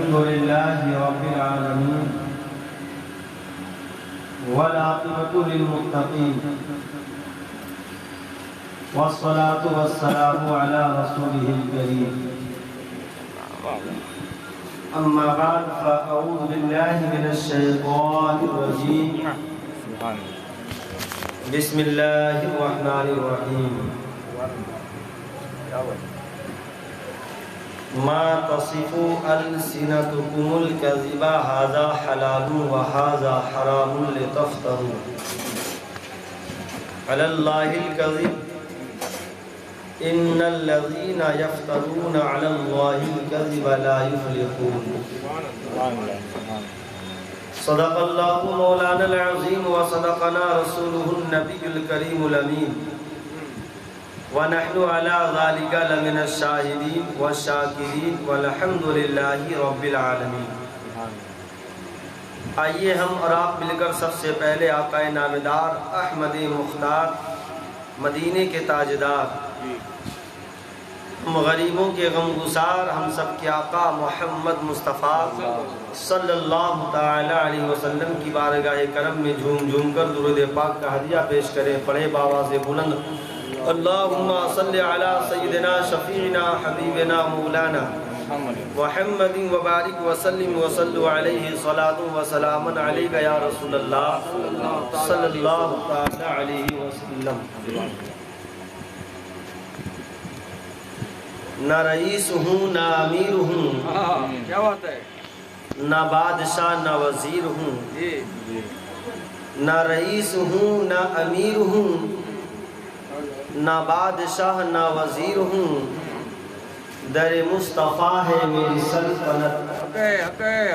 الحمد لله رب العالمين والعاقبة للمتقين والصلاة والسلام على رسوله الكريم أما بعد فأعوذ بالله من الشيطان الرجيم بسم الله الرحمن الرحيم ما تصف ألسنتكم الكذب هذا حلال وهذا حرام لتفتروا على الله الكذب إن الذين يفترون على الله الكذب لا يفلحون صدق الله مولانا العظيم وصدقنا رسوله النبي الكريم الأمين ونحن على ذلك لمن الشاهدين والشاكرين والحمد لله رب العالمین۔ آئیے ہم اور آپ مل کر سب سے پہلے آقا نامدار احمد مختار مدینے کے تاجدار ہم غریبوں کے غمگسار ہم سب کے آقا محمد مصطفیٰ صلی اللہ تعالی علیہ وسلم کی بارگاہ کرم میں جھوم جھوم کر درود پاک کا ہدیہ پیش کریں۔ پڑھے بآواز بلند اللہم صلی علی سیدنا شفیعنا حبیبنا مولانا محمد وبارک وسلم وصلو علیہ صلاۃ وسلام علیک یا رسول اللہ صلی اللہ تعالی علیہ وسلم۔ نہ رئیس ہوں نہ امیر ہوں، کیا بات ہے، نہ بادشاہ نہ وزیر ہوں، نہ رئیس ہوں نہ امیر ہوں، نہ بادشاہ نہ وزیر ہوں، در مصطفیٰ ہے میری سلطنت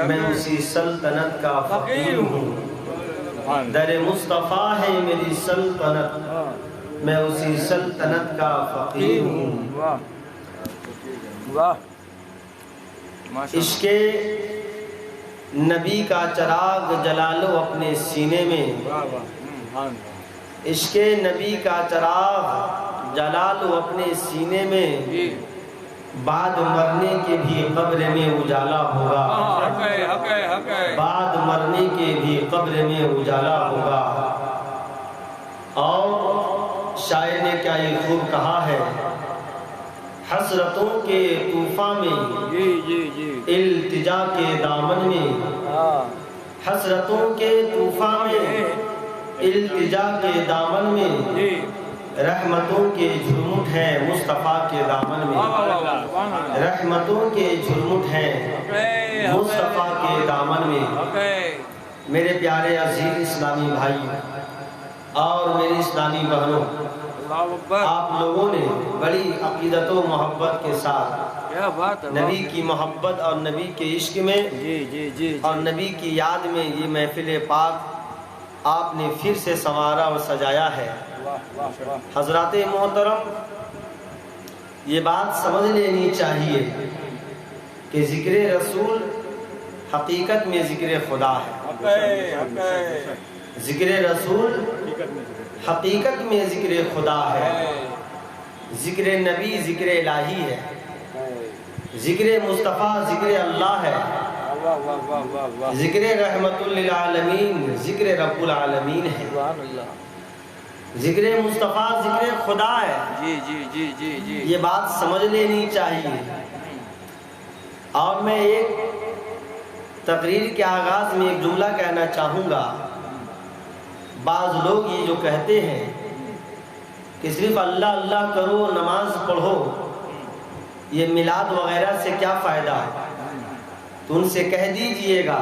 میں اسی سلطنت کا فقیر ہوں۔ در مصطفیٰ ہے میری سلطنت میں اسی سلطنت کا فقیر ہوں۔ عشق نبی کا چراغ جلا لو اپنے سینے میں، عشق نبی کا چراغ جلا لو اپنے سینے میں، بعد مرنے کے بھی قبر میں اجالا ہوگا، بعد مرنے کے بھی قبر میں اجالا ہوگا۔ اور شاعر نے کیا یہ خوب کہا ہے، حسرتوں کے طوفان میں التجا کے دامن میں، حسرتوں کے طوفان میں التجا کے دامن میں، رحمتوں کے جھرمٹ ہیں مصطفیٰ کے دامن میں، رحمتوں کے جھرمٹ ہیں مصطفیٰ کے دامن میں۔ میرے پیارے عزیز اسلامی بھائی اور میری اسلامی بہنوں، آپ لوگوں نے بڑی عقیدت و محبت کے ساتھ نبی کی محبت اور نبی کے عشق میں اور نبی کی یاد میں یہ محفل پاک آپ نے پھر سے سنوارا اور سجایا ہے۔ حضرات محترم، یہ بات سمجھ لینی چاہیے کہ ذکر رسول حقیقت میں ذکر خدا ہے، ذکر رسول حقیقت میں ذکر خدا ہے، ذکر نبی ذکر الہی ہے، ذکر مصطفیٰ ذکر اللہ ہے، ذکر رحمت للعالمین ذکر رب العالمین ہے، ذکر مصطفیٰ ذکر خدا ہے۔ یہ بات سمجھ لینی چاہیے۔ اور میں ایک تقریر کے آغاز میں ایک جملہ کہنا چاہوں گا۔ بعض لوگ یہ جو کہتے ہیں کہ صرف اللہ اللہ کرو نماز پڑھو، یہ میلاد وغیرہ سے کیا فائدہ ہے، تو ان سے کہہ دیجئے گا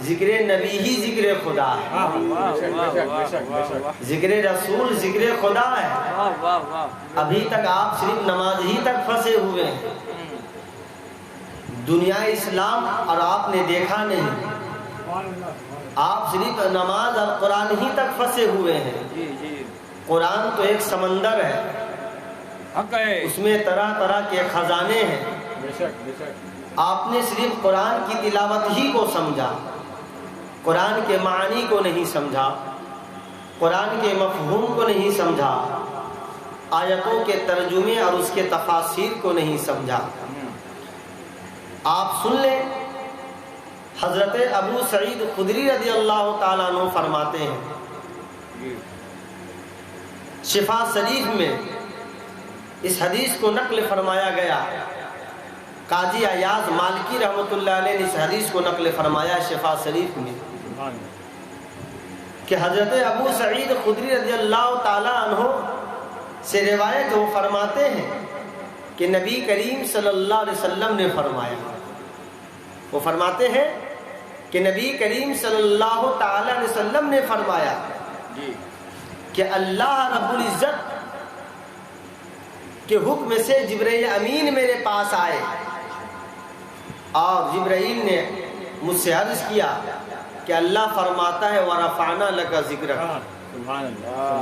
ذکر نبی ہی ذکر خدا ہے، ذکر رسول ذکر خدا ہے۔ ابھی تک آپ صرف نماز ہی تک پھنسے ہوئے ہیں، دنیا اسلام اور آپ نے دیکھا نہیں، آپ صرف نماز اور قرآن ہی تک پھنسے ہوئے ہیں۔ قرآن تو ایک سمندر ہے، اس میں طرح طرح کے خزانے ہیں، آپ نے صرف قرآن کی تلاوت ہی کو سمجھا، قرآن کے معنی کو نہیں سمجھا، قرآن کے مفہوم کو نہیں سمجھا، آیتوں کے ترجمے اور اس کے تفاسیر کو نہیں سمجھا۔ آپ سن لیں حضرت ابو سعید خدری رضی اللہ تعالیٰ عنہ فرماتے ہیں، شفا شریف میں اس حدیث کو نقل فرمایا گیا، قاضی ایاز مالکی رحمۃ اللہ علیہ نے اس حدیث کو نقل فرمایا شفا شریف میں، کہ حضرت ابو سعید خدری رضی اللہ تعالیٰ عنہ سے روایت وہ فرماتے ہیں کہ نبی کریم صلی اللہ علیہ وسلم نے فرمایا، وہ فرماتے ہیں کہ نبی کریم صلی اللہ تعالیٰ علیہ وسلم نے فرمایا کہ اللہ رب العزت کے حکم سے جبرائیل امین میرے پاس آئے اور جبرائیل نے مجھ سے عرض کیا کہ اللہ فرماتا ہے وَرَفَعْنَا لَكَ ذِكْرَكَ۔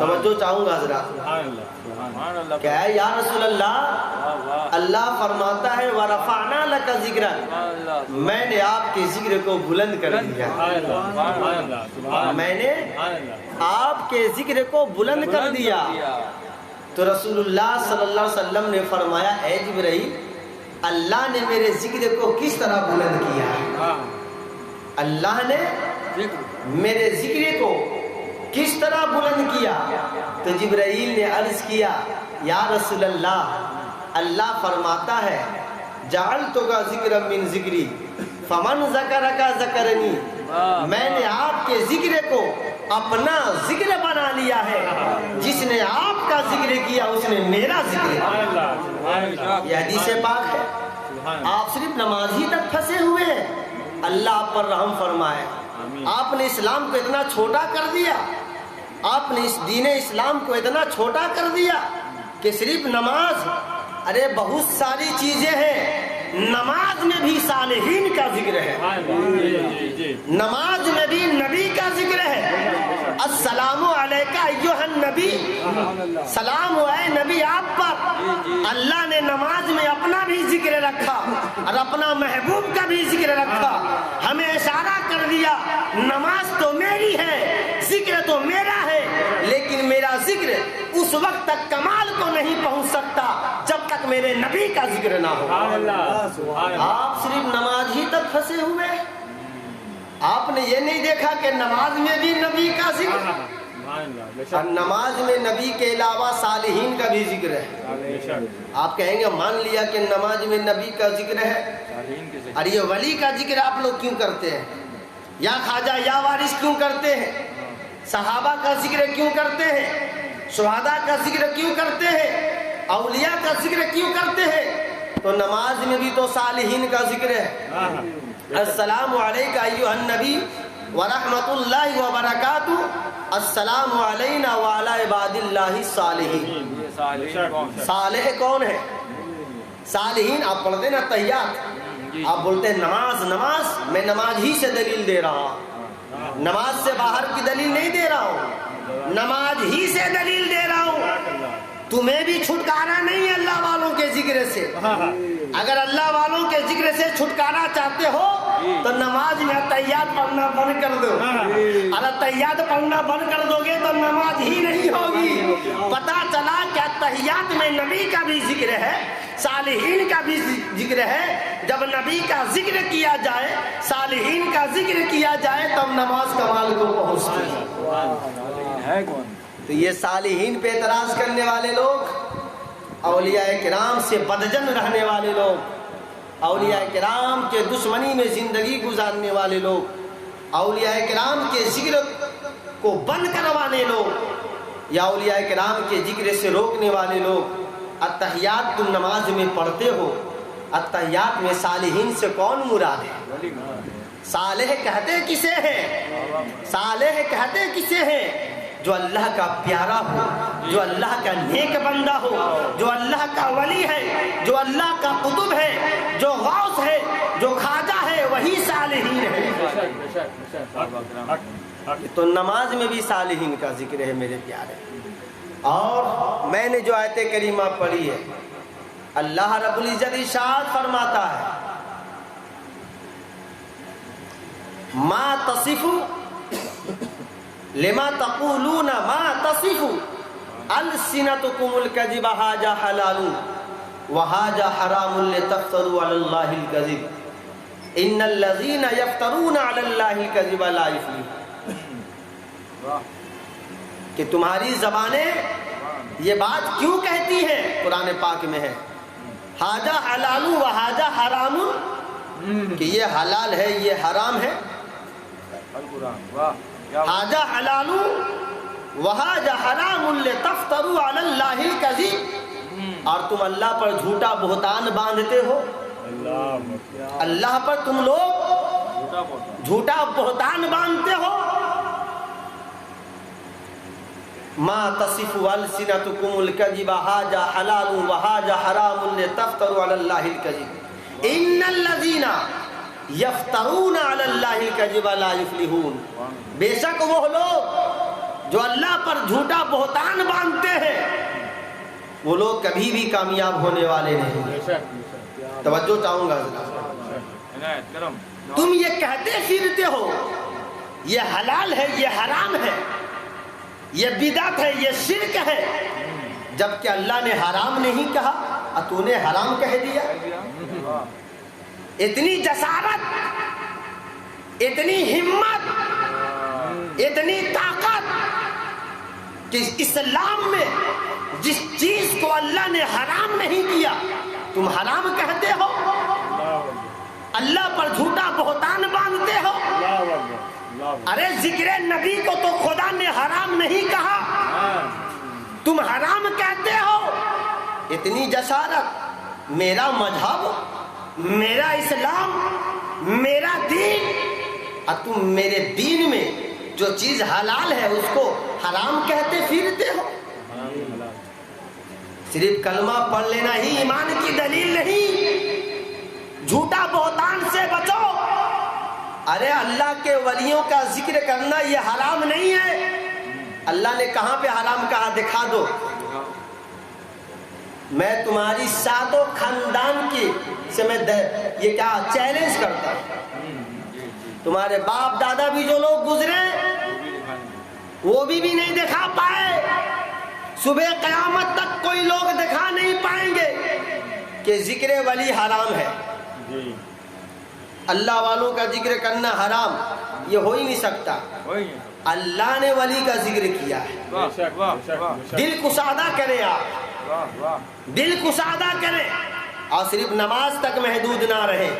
توجہ چاہوں گا حضرات، کہ اے یا رسول اللہ، اللہ فرماتا ہے وَرَفَعْنَا لَكَ ذِكْرَكَ، میں نے آپ کے ذکر کو بلند کر دیا، میں نے آپ کے ذکر کو بلند کر دیا۔ تو رسول اللہ صلی اللہ علیہ وسلم نے فرمایا، اے جبرائیل، اللہ نے میرے ذکر کو کس طرح بلند کیا؟ اللہ نے میرے ذکر کو کس طرح بلند کیا؟ تو جبرائیل نے عرض کیا، یا رسول اللہ، اللہ فرماتا ہے جعلتک ذکرا من ذکری فمن ذکرک ذکرنی، میں نے آپ کے ذکر کو اپنا ذکر بنا لیا ہے، جس نے آپ کا ذکر کیا اس نے میرا ذکر کیا۔ یہ حدیث پاک ہے۔ آپ صرف نماز ہی تک پھنسے ہوئے ہیں، اللہ آپ پر رحم فرمائے۔ آپ نے اسلام کو اتنا چھوٹا کر دیا، آپ نے اس دین اسلام کو اتنا چھوٹا کر دیا کہ صرف نماز، ارے بہت ساری چیزیں ہیں، نماز میں بھی صالحین کا ذکر ہے، نماز میں بھی نبی کا ذکر ہے۔ السلام علیکہ ایھا النبی، سلام اے نبی آپ پر۔ اللہ نے نماز میں اپنا بھی ذکر رکھا اور اپنا محبوب کا بھی ذکر رکھا، ہمیں اشارہ کر دیا نماز تو میری ہے، ذکر تو میرا ہے، لیکن میرا ذکر اس وقت تک کمال کو نہیں پہنچ سکتا جب تک میرے نبی کا ذکر نہ ہو۔ آپ صرف نماز ہی تک پھنسے ہوئے، آپ نے یہ نہیں دیکھا کہ نماز میں بھی نبی کا ذکر، اور نماز میں نبی کے علاوہ صالحین کا بھی ذکر ہے۔ آپ کہیں گے مان لیا کہ نماز میں نبی کا ذکر ہے، اور یہ ولی کا ذکر آپ لوگ کیوں کرتے ہیں؟ یا خواجہ یا وارث کیوں کرتے ہیں؟ صحابہ کا ذکر کیوں کرتے ہیں؟ شہداء کا ذکر کیوں کرتے ہیں؟ اولیاء کا ذکر کیوں کرتے ہیں؟ تو نماز میں بھی تو صالحین کا ذکر ہے۔ السلام علیکہ ایھا النبی ورحمۃ اللہ وبرکاتہ، السلام علینا وعلی عباد اللہ الصالحین۔ صالح کون ہے؟ صالحین آپ پڑھتے نا تحیات، آپ بولتے ہیں نماز نماز، میں نماز ہی سے دلیل دے رہا ہوں، نماز سے باہر کی دلیل نہیں دے رہا ہوں، نماز ہی سے دلیل دے رہا ہوں۔ تمہیں بھی چھٹکارا نہیں ہے اللہ والوں کے ذکر سے، اگر اللہ والوں کے ذکر سے چھٹکارا چاہتے ہو تو نماز میں تحیات پڑھنا بند کر دو، اگر تحیات پڑھنا بند کر دو گے تو نماز ہی نہیں ہوگی۔ پتہ چلا کہ تحیات میں نبی کا بھی ذکر ہے، صالحین کا بھی ذکر ہے۔ جب نبی کا ذکر کیا جائے، صالحین کا ذکر کیا جائے، تب نماز کمال کو پہنچتی ہے۔ تو یہ صالحین پہ اعتراض کرنے والے لوگ، اولیاء کرام سے بدجن رہنے والے لوگ، اولیاء کرام کے دشمنی میں زندگی گزارنے والے لوگ، اولیاء کرام کے ذکر کو بند کروانے لوگ، یا اولیاء کرام کے ذکر سے روکنے والے لوگ، التحیات تم نماز میں پڑھتے ہو، التحیات میں صالحین سے کون مراد ہے؟ صالح کہتے کسے ہیں؟ صالح کہتے کسے ہیں؟ جو اللہ کا پیارا ہو، جو اللہ کا نیک بندہ ہو، جو اللہ کا ولی ہے، جو اللہ کا قطب ہے، جو غوث ہے، جو خواجہ ہے، وہی صالحین ہے۔ تو نماز میں بھی صالحین کا ذکر ہے میرے پیارے۔ اور میں نے جو آیت کریمہ پڑھی ہے، اللہ رب العزت ارشاد فرماتا ہے، ما تصف لما تقولون ما تصف السنتکم الکذب ھذا حلال وھذا حرام لتفتروا علی اللہ الکذب۔ ان الذین یفترون علی اللہ الکذب لا یفلحون، کہ تمہاری زبانیں یہ بات کیوں کہتی ہیں، قرآن پاک میں ہے ھذا حلال و ھذا حرام، کہ یہ حلال ہے یہ حرام ہے، ھذا حلال و ھذا حرام لتفتروا علی اللہ الکذب، اور تم اللہ پر جھوٹا بہتان باندھتے ہو، اللہ پر تم لوگ جھوٹا بہتان باندھتے ہو، ما تصف السنتکم الکذب ھذا حلال و ھذا حرام لتفتروا علی اللہ الکذب ان الذین یفترون علی اللہ الکذب لا یفلحون، بے شک وہ لوگ جو اللہ پر جھوٹا بہتان باندھتے ہیں وہ لوگ کبھی بھی کامیاب ہونے والے نہیں۔ توجہ چاہوں گا، تم یہ کہتے پھرتے ہو یہ حلال ہے یہ حرام ہے، یہ بدعت ہے یہ شرک ہے، جبکہ اللہ نے حرام نہیں کہا اور تو نے حرام کہہ دیا۔ اتنی جسارت، اتنی ہمت، اتنی طاقت کہ اسلام میں جس چیز کو اللہ نے حرام نہیں کیا تم حرام کہتے ہو، اللہ پر جھوٹا بہتان باندھتے ہو۔ ارے ذکر نبی کو تو خدا نے حرام نہیں کہا، تم حرام کہتے ہو۔ اتنی جسارت، میرا مذہب، میرا اسلام، میرا دین، اور تم میرے دین میں جو چیز حلال ہے اس کو حرام کہتے پھرتے ہو۔ صرف کلمہ پڑھ لینا ہی ایمان کی دلیل نہیں، جھوٹا بہتان سے بچو۔ ارے اللہ کے ولیوں کا ذکر کرنا یہ حرام نہیں ہے، اللہ نے کہاں پہ حرام کہا دکھا دو۔ میں تمہاری ساتوں خاندان کی سے میں یہ کیا چیلنج کرتا ہوں، تمہارے باپ دادا بھی جو لوگ گزرے وہ بھی نہیں دکھا پائے، صبح قیامت تک کوئی لوگ دکھا نہیں پائیں گے کہ ذکر ولی حرام ہے، اللہ والوں کا ذکر کرنا حرام، یہ ہو ہی نہیں سکتا۔ اللہ نے ولی کا ذکر کیا ہے، دل کشادہ کریں، آپ دل کشادہ کریں، اور صرف نماز تک محدود نہ رہیں۔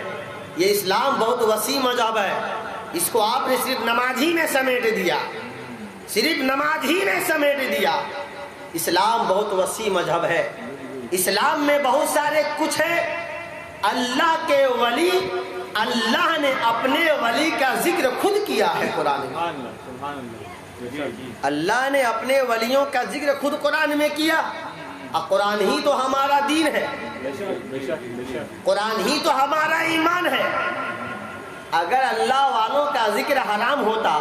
یہ اسلام بہت وسیع مذہب ہے، اس کو آپ نے صرف نماز ہی میں سمیٹ دیا، صرف نماز ہی میں سمیٹ دیا۔ اسلام بہت وسیع مذہب ہے، اسلام میں بہت سارے کچھ ہے۔ اللہ کے ولی، اللہ نے اپنے ولی کا ذکر خود کیا ہے قرآن میں، اللہ نے اپنے ولیوں کا ذکر خود قرآن میں کیا، اور قرآن ہی تو ہمارا دین ہے، قرآن ہی تو ہمارا ایمان ہے۔ اگر اللہ والوں کا ذکر حرام ہوتا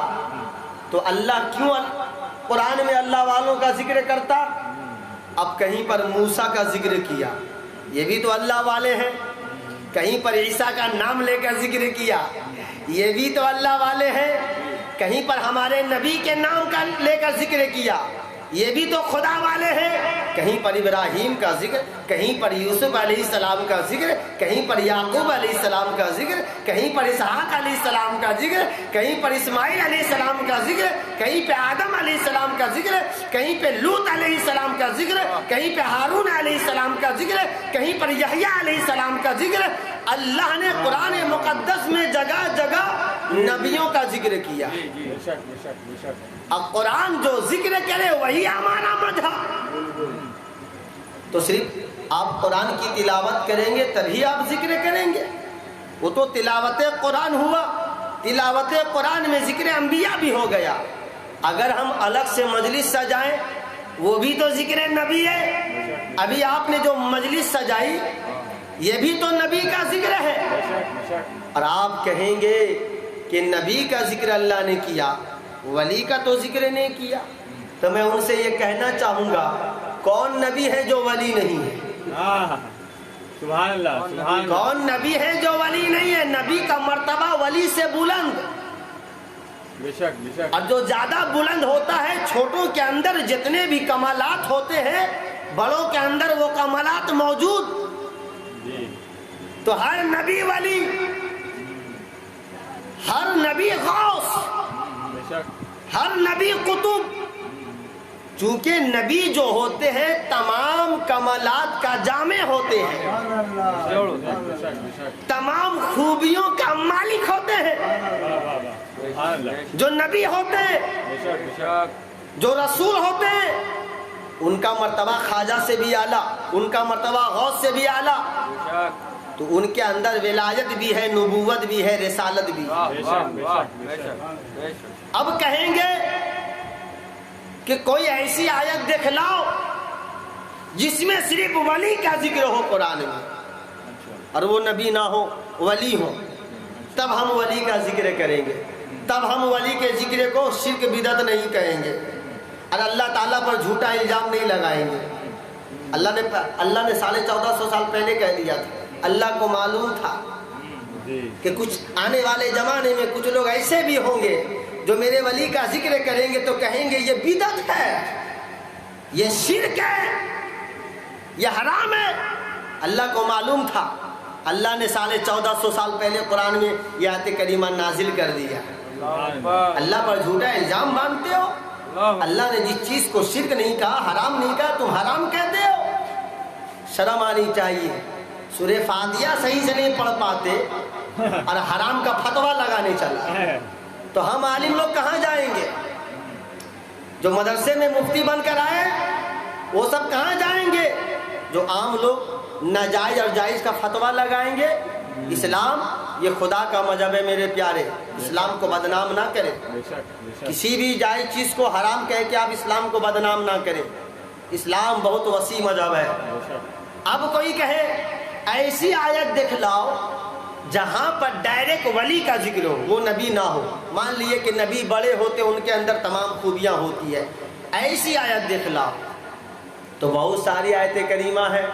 تو اللہ کیوں قرآن میں اللہ والوں کا ذکر کرتا؟ اب کہیں پر موسیٰ کا ذکر کیا، یہ بھی تو اللہ والے ہیں، کہیں پر عیسیٰ کا نام لے کر ذکر کیا، یہ بھی تو اللہ والے ہیں، کہیں پر ہمارے نبی کے نام کا لے کر ذکر کیا، یہ بھی تو خدا والے ہیں، کہیں پر ابراہیم کا ذکر، کہیں پر یوسف علیہ السلام کا ذکر، کہیں پر یعقوب علیہ السلام کا ذکر، کہیں پر اسحاق علیہ السلام کا ذکر، کہیں پر اسماعیل علیہ السلام کا ذکر، کہیں پہ آدم علیہ السلام کا ذکر، کہیں پہ لوط علیہ السلام کا ذکر، کہیں پہ ہارون علیہ السلام کا ذکر، کہیں پر یحییٰ علیہ السلام کا ذکر۔ اللہ نے قرآن مقدس میں جگہ جگہ نبیوں کا ذکر کیا، اب قرآن جو ذکر کرے وہی ہمارا مذہب۔ تو صرف آپ قرآن کی تلاوت کریں گے تبھی آپ ذکر کریں گے، وہ تو تلاوت قرآن ہوا، تلاوت قرآن میں ذکر انبیاء بھی ہو گیا۔ اگر ہم الگ سے مجلس سجائیں وہ بھی تو ذکر نبی ہے۔ ابھی آپ نے جو مجلس سجائی یہ بھی تو نبی کا ذکر ہے، اور آپ کہیں گے کہ نبی کا ذکر اللہ نے کیا، ولی کا تو ذکر نہیں کیا۔ تو میں ان سے یہ کہنا چاہوں گا، کون نبی ہے جو ولی نہیں ہے؟ سبحان اللہ، سبحان اللہ۔ کون نبی ہے جو ولی نہیں ہے؟ نبی کا مرتبہ ولی سے بلند، بے شک بے شک، اور جو زیادہ بلند ہوتا ہے، چھوٹوں کے اندر جتنے بھی کمالات ہوتے ہیں بڑوں کے اندر وہ کمالات موجود۔ تو ہر نبی ولی ہر نبی غوث، بے شک ہر نبی قطب، چونکہ نبی جو ہوتے ہیں تمام کمالات کا جامع ہوتے ہیں، بے شک بے شک تمام خوبیوں کا مالک ہوتے ہیں۔ سبحان اللہ جو نبی ہوتے ہیں، بے شک بے شک جو رسول ہوتے ہیں، ان کا مرتبہ خواجہ سے بھی اعلیٰ، ان کا مرتبہ غوث سے بھی اعلیٰ، تو ان کے اندر ولایت بھی ہے، نبوت بھی ہے، رسالت بھی ہے۔ بے شک بے شک بے شک اب کہیں گے کہ کوئی ایسی آیت دکھلاؤ جس میں صرف ولی کا ذکر ہو قرآن میں، اور وہ نبی نہ ہو، ولی ہو، تب ہم ولی کا ذکر کریں گے، تب ہم ولی کے ذکر کو شرک بدعت نہیں کہیں گے، اور اللہ تعالیٰ پر جھوٹا الزام نہیں لگائیں گے۔ اللہ نے 1450 سال پہلے کہہ دیا تھا، اللہ کو معلوم تھا جی کہ کچھ آنے والے زمانے میں کچھ لوگ ایسے بھی ہوں گے جو میرے ولی کا ذکر کریں گے تو کہیں گے یہ بدعت ہے، یہ شرک ہے، یہ حرام ہے۔ اللہ کو معلوم تھا، اللہ نے 1450 سال پہلے قرآن میں یہ آیت کریمہ نازل کر دیا۔ اللہ پر جھوٹا الزام باندھتے ہو، اللہ نے جس چیز کو شرک نہیں کہا، حرام نہیں کہا، تم حرام کہتے ہو۔ شرم آنی چاہیے، سورہ فاتحہ صحیح سے نہیں پڑھ پاتے اور حرام کا فتویٰ لگانے چلا تو ہم عالم لوگ کہاں جائیں گے؟ جو مدرسے میں مفتی بن کر آئے وہ سب کہاں جائیں گے؟ جو عام لوگ ناجائز اور جائز کا فتویٰ لگائیں گے۔ اسلام یہ خدا کا مذہب ہے میرے پیارے، اسلام کو بدنام نہ کرے، بے شک بے شک کسی بھی جائز چیز کو حرام کہہ کے آپ اسلام کو بدنام نہ کریں۔ اسلام بہت وسیع مذہب ہے۔ بے شک اب کوئی کہے ایسی آیت دکھلاؤ جہاں پر ڈائریکٹ ولی کا ذکر ہو، وہ نبی نہ ہو، مان لیے کہ نبی بڑے ہوتے ان کے اندر تمام خوبیاں ہوتی ہے، ایسی آیت دکھلاؤ تو بہت ساری آیت کریمہ ہیں۔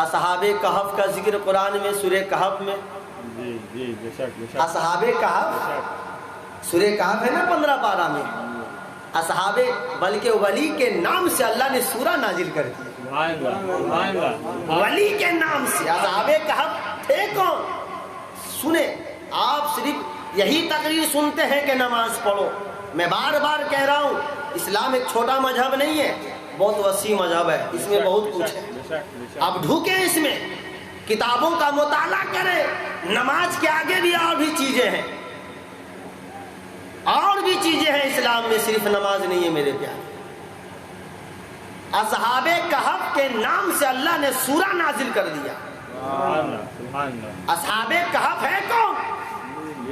اصحاب کہف کا ذکر قرآن میں سورہ کہف میں، جی جی بے شک بے شک اصحاب کہف، سورہ کہف ہے نا 15 پارہ میں، اصحاب بلکہ ولی کے نام سے اللہ نے سورہ نازل کر دی، سبحان اللہ سبحان اللہ ولی کے نام سے۔ اصحاب کہف تھے کون؟ سنیں، آپ صرف یہی تقریر سنتے ہیں کہ نماز پڑھو۔ میں بار بار کہہ رہا ہوں، اسلام ایک چھوٹا مذہب نہیں ہے، بہت وسیع مذہب ہے، اس میں بہت کچھ ہے۔ آپ ڈھوکیں اس میں، کتابوں کا مطالعہ کریں، نماز کے آگے بھی اور بھی چیزیں ہیں، اور بھی چیزیں ہیں اسلام میں، صرف نماز نہیں ہے میرے پیارے۔ اصحاب کہف کے نام سے اللہ نے سورہ نازل کر دیا۔ سبحان اللہ اصحاب کہف ہے کون؟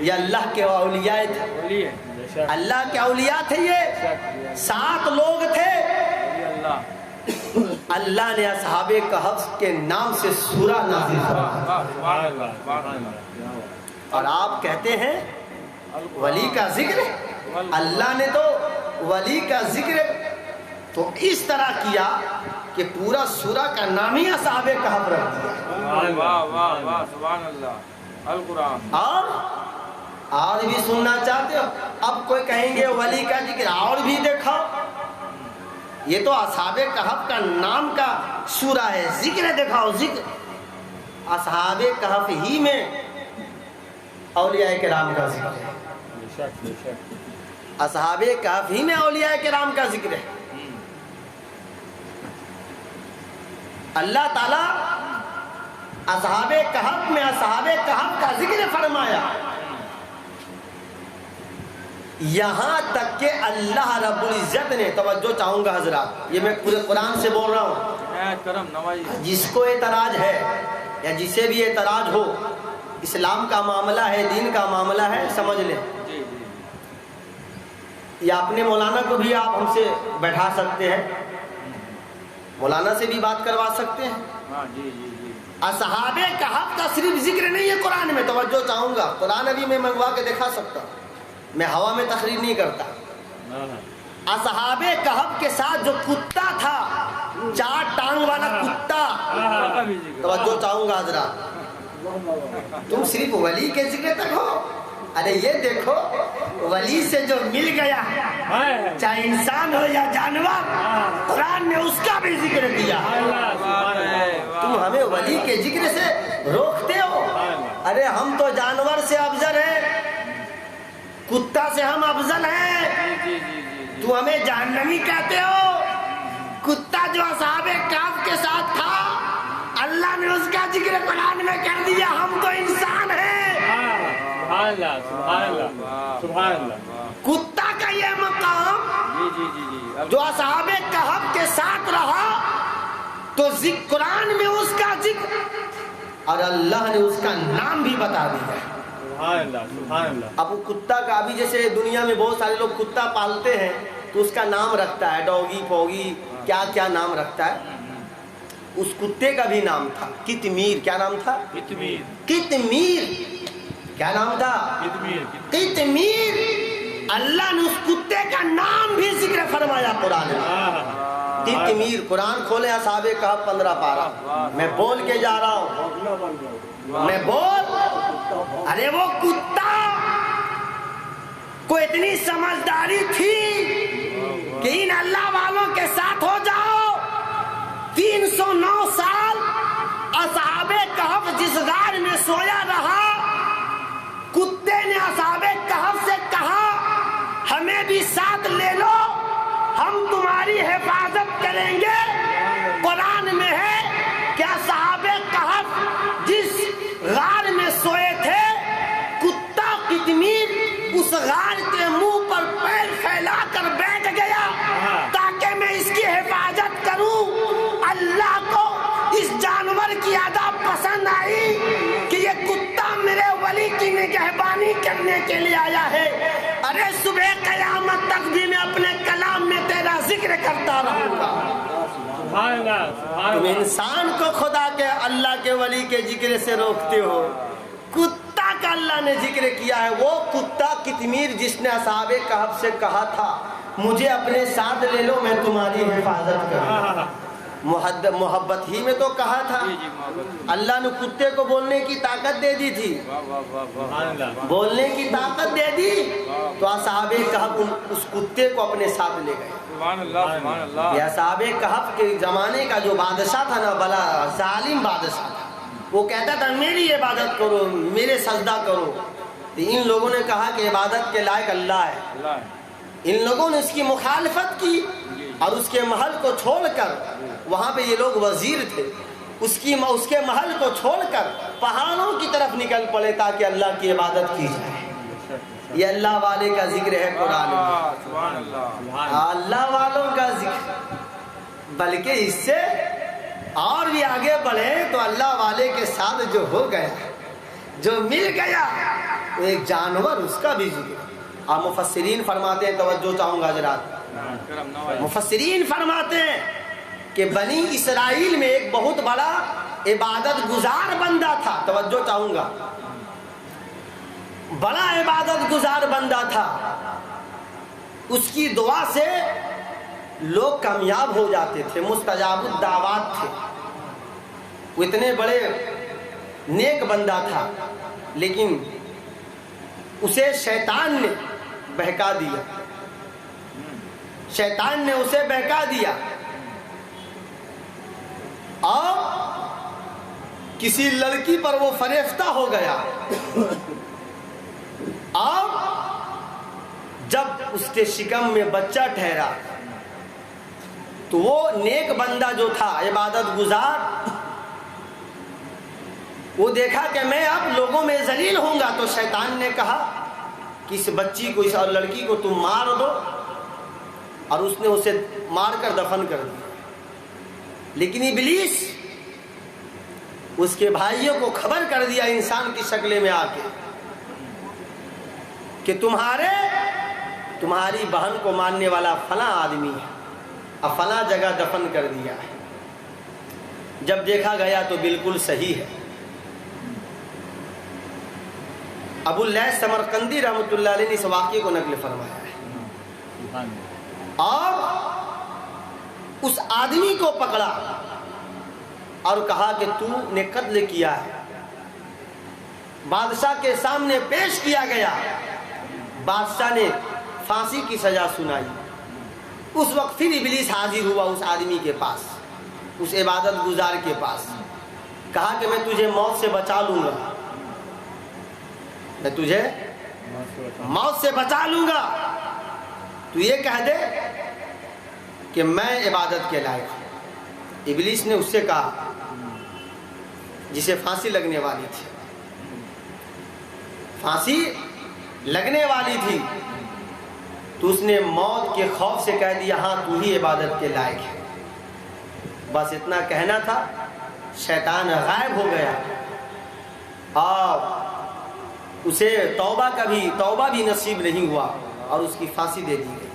یہ اللہ کے اولیاء تھے، بے شک اللہ کے اولیاء تھے، یہ 7 لوگ تھے۔ اللہ نے اصحاب کہف کے نام سے سورہ نازل کیا، سبحان اللہ سبحان اللہ اور آپ کہتے ہیں ولی کا ذکر؟ اللہ نے تو ولی کا ذکر تو اس طرح کیا کہ پورا سورہ کا نام ہی اصحاب کہف رکھ دیا۔ سبحان اللہ القرآن۔ اور بھی سننا چاہتے ہو؟ اب کوئی کہیں گے ولی کا ذکر اور بھی دکھاؤ، یہ تو اصحاب کہف کا نام کا سورہ ہے، ذکر دکھاؤ، ذکر۔ اصحاب کہف ہی میں اولیاء کرام کا ذکر ہے، بے شک بے شک اصحاب کہف ہی میں اولیاء کرام کا ذکر ہے۔ اللہ تعالیٰ اصحاب کہف میں اصحاب کہف کا ذکر فرمایا، یہاں تک کہ اللہ رب العزت نے، توجہ چاہوں گا حضرات، یہ میں پورے قرآن سے بول رہا ہوں، کرم نوائی جس کو اعتراض ہے یا جسے بھی اعتراض ہو، اسلام کا معاملہ ہے، دین کا معاملہ ہے، سمجھ لیں، یا اپنے مولانا کو بھی آپ ہم سے بیٹھا سکتے ہیں، مولانا سے بھی بات کروا سکتے ہیں۔ اصحاب کہف کا صرف ذکر نہیں ہے قرآن میں، توجہ چاہوں گا، قرآن ابھی میں منگوا کے دکھا سکتا ہوں، میں ہوا میں تقریر نہیں کرتا۔ اصحاب کہف کے ساتھ جو کتا تھا، 4 ٹانگ والا کتا، توجہ چاہوں گا حضرات، تم صرف ولی کے ذکر تک ہو؟ ارے یہ دیکھو، ولی سے جو مل گیا چاہے انسان ہو یا جانور، قرآن نے اس کا بھی ذکر دیا۔ تم ہمیں ولی کے ذکر سے روکتے ہو؟ ارے ہم تو جانور سے افضل ہیں، کتا سے ہم افضل ہیں، جی جی جی جی تو ہمیں جہنمی کہتے ہو؟ کتا جو اصحاب کہف کے ساتھ تھا اللہ نے اس کا ذکر قرآن میں کر دیا، ہم تو انسان ہیں۔ سبحان اللہ سبحان اللہ سبحان اللہ۔ کتا کا یہ مقام جی جی جی جی جو اصحاب کہف کے ساتھ رہا تو قرآن میں اس کا ذکر اور اللہ نے اس کا نام بھی بتا دیا۔ سبحان اللہ سبحان اللہ۔ اب کتا کا ابھی جیسے دنیا میں بہت سارے لوگ کتا پالتے ہیں تو اس کا نام رکھتا ہے، ڈوگی پوگی کیا کیا نام رکھتا ہے۔ اس کتے کا بھی نام تھا قطمیر۔ کیا نام تھا؟ قطمیر قطمیر۔ کیا نام تھا؟ قطمیر قطمیر۔ اللہ نے اس کتے کا نام بھی ذکر فرمایا قرآن میں، قطمیر۔ قرآن کھولے اصحاب کہف 15 پارہ، میں بول کے جا رہا ہوں، میں بول۔ ارے وہ کتا کو اتنی سمجھداری تھی کہ ان اللہ والوں کے ساتھ ہو جاؤ۔ 309 سال اصحاب کہف جس غار میں سویا رہا، کتے نے اصحاب کہف سے کہا ہمیں بھی ساتھ لے لو، ہم تمہاری حفاظت کریں گے۔ قرآن میں ہے کہ اصحاب کہف جس غار میں سوئے تھے، کتا قطمیر اس غار کے منہ پر پیر پھیلا کر بیٹھ گیا تاکہ میں اس کی حفاظت کروں۔ اللہ کو اس جانور کی ادا پسند آئی کہ یہ کتا میرے ولی کی نگہبانی کرنے کے لیے آیا ہے۔ ارے صبح قیامت تک بھی میں اپنے کلام میں تیرا ذکر کرتا رہوں گا۔ سبحان اللہ سبحان تم اللہ۔ انسان کو خدا کے اللہ کے ولی کے ذکر سے روکتے ہو، کتا کا اللہ نے ذکر کیا ہے۔ وہ کتا قطمیر جس نے اصحاب کہف سے کہا تھا مجھے اپنے ساتھ لے لو، میں تمہاری حفاظت کروں گا۔ محبت ہی میں تو کہا تھا۔ جی جی محبت۔ اللہ نے کتے کو بولنے کی طاقت دے دی تھی، واہ واہ واہ واہ سبحان اللہ۔ بولنے کی طاقت دے دی تو اصحاب کہف اس کتے کو اپنے ساتھ لے گئے۔ سبحان اللہ سبحان اللہ۔ یہ اصحاب کہف کے زمانے کا جو بادشاہ تھا نا، بڑا ظالم بادشاہ تھا، وہ کہتا تھا میری عبادت کرو، میرے سجدہ کرو۔ تو ان لوگوں نے کہا کہ عبادت کے لائق اللہ ہے۔ اللہ ان لوگوں نے اس کی مخالفت کی اور اس کے محل کو چھوڑ کر، وہاں پہ یہ لوگ وزیر تھے، اس کے محل کو چھوڑ کر پہاڑوں کی طرف نکل پڑے تاکہ اللہ کی عبادت کی جائے۔ یہ اللہ والے کا ذکر ہے قرآن میں، سبحان اللہ۔ اللہ والوں کا ذکر۔ بلکہ اس سے اور بھی آگے بڑھے تو اللہ والے کے ساتھ جو ہو گیا، جو مل گیا، وہ ایک جانور، اس کا بھی ذکر۔ آپ مفسرین فرماتے ہیں، توجہ چاہوں گا حضرات، کرم نواز۔ مفسرین فرماتے ہیں کہ بنی اسرائیل میں ایک بہت بڑا عبادت گزار بندہ تھا۔ توجہ چاہوں گا، بڑا عبادت گزار بندہ تھا، اس کی دعا سے لوگ کامیاب ہو جاتے تھے، مستجاب الدعوات تھے۔ وہ اتنے بڑے نیک بندہ تھا، لیکن اسے شیطان نے بہکا دیا، شیطان نے اسے بہکا دیا اور کسی لڑکی پر وہ فریفتہ ہو گیا۔ اور جب اس کے شکم میں بچہ ٹھہرا تو وہ نیک بندہ جو تھا، عبادت گزار، وہ دیکھا کہ میں اب لوگوں میں ذلیل ہوں گا، تو شیطان نے کہا کہ اس بچی کو، اس اور لڑکی کو تم مار دو، اور اس نے اسے مار کر دفن کر دیا۔ لیکن ابلیس اس کے بھائیوں کو خبر کر دیا انسان کی شکل میں آ کے کہ تمہاری بہن کو ماننے والا فلاں آدمی ہے، اب فلاں جگہ دفن کر دیا ہے۔ جب دیکھا گیا تو بالکل صحیح ہے۔ ابو اللیث سمرقندی رحمۃ اللہ علیہ نے اس واقعے کو نقل فرمایا ہے، اور اس آدمی کو پکڑا اور کہا کہ تو نے قتل کیا ہے۔ بادشاہ کے سامنے پیش کیا گیا، بادشاہ نے پھانسی کی سزا سنائی۔ اس وقت پھر ابلیس حاضر ہوا اس آدمی کے پاس، اس عبادت گزار کے پاس، کہا کہ میں تجھے موت سے بچا لوں گا، میں تجھے موت سے بچا لوں گا، تو یہ کہہ دے کہ میں عبادت کے لائق ہوں۔ ابلیس نے اس سے کہا جسے پھانسی لگنے والی تھی، پھانسی لگنے والی تھی، تو اس نے موت کے خوف سے کہہ دیا ہاں تو ہی عبادت کے لائق ہے۔ بس اتنا کہنا تھا، شیطان غائب ہو گیا اور اسے توبہ بھی نصیب نہیں ہوا اور اس کی پھانسی دے دی گئی۔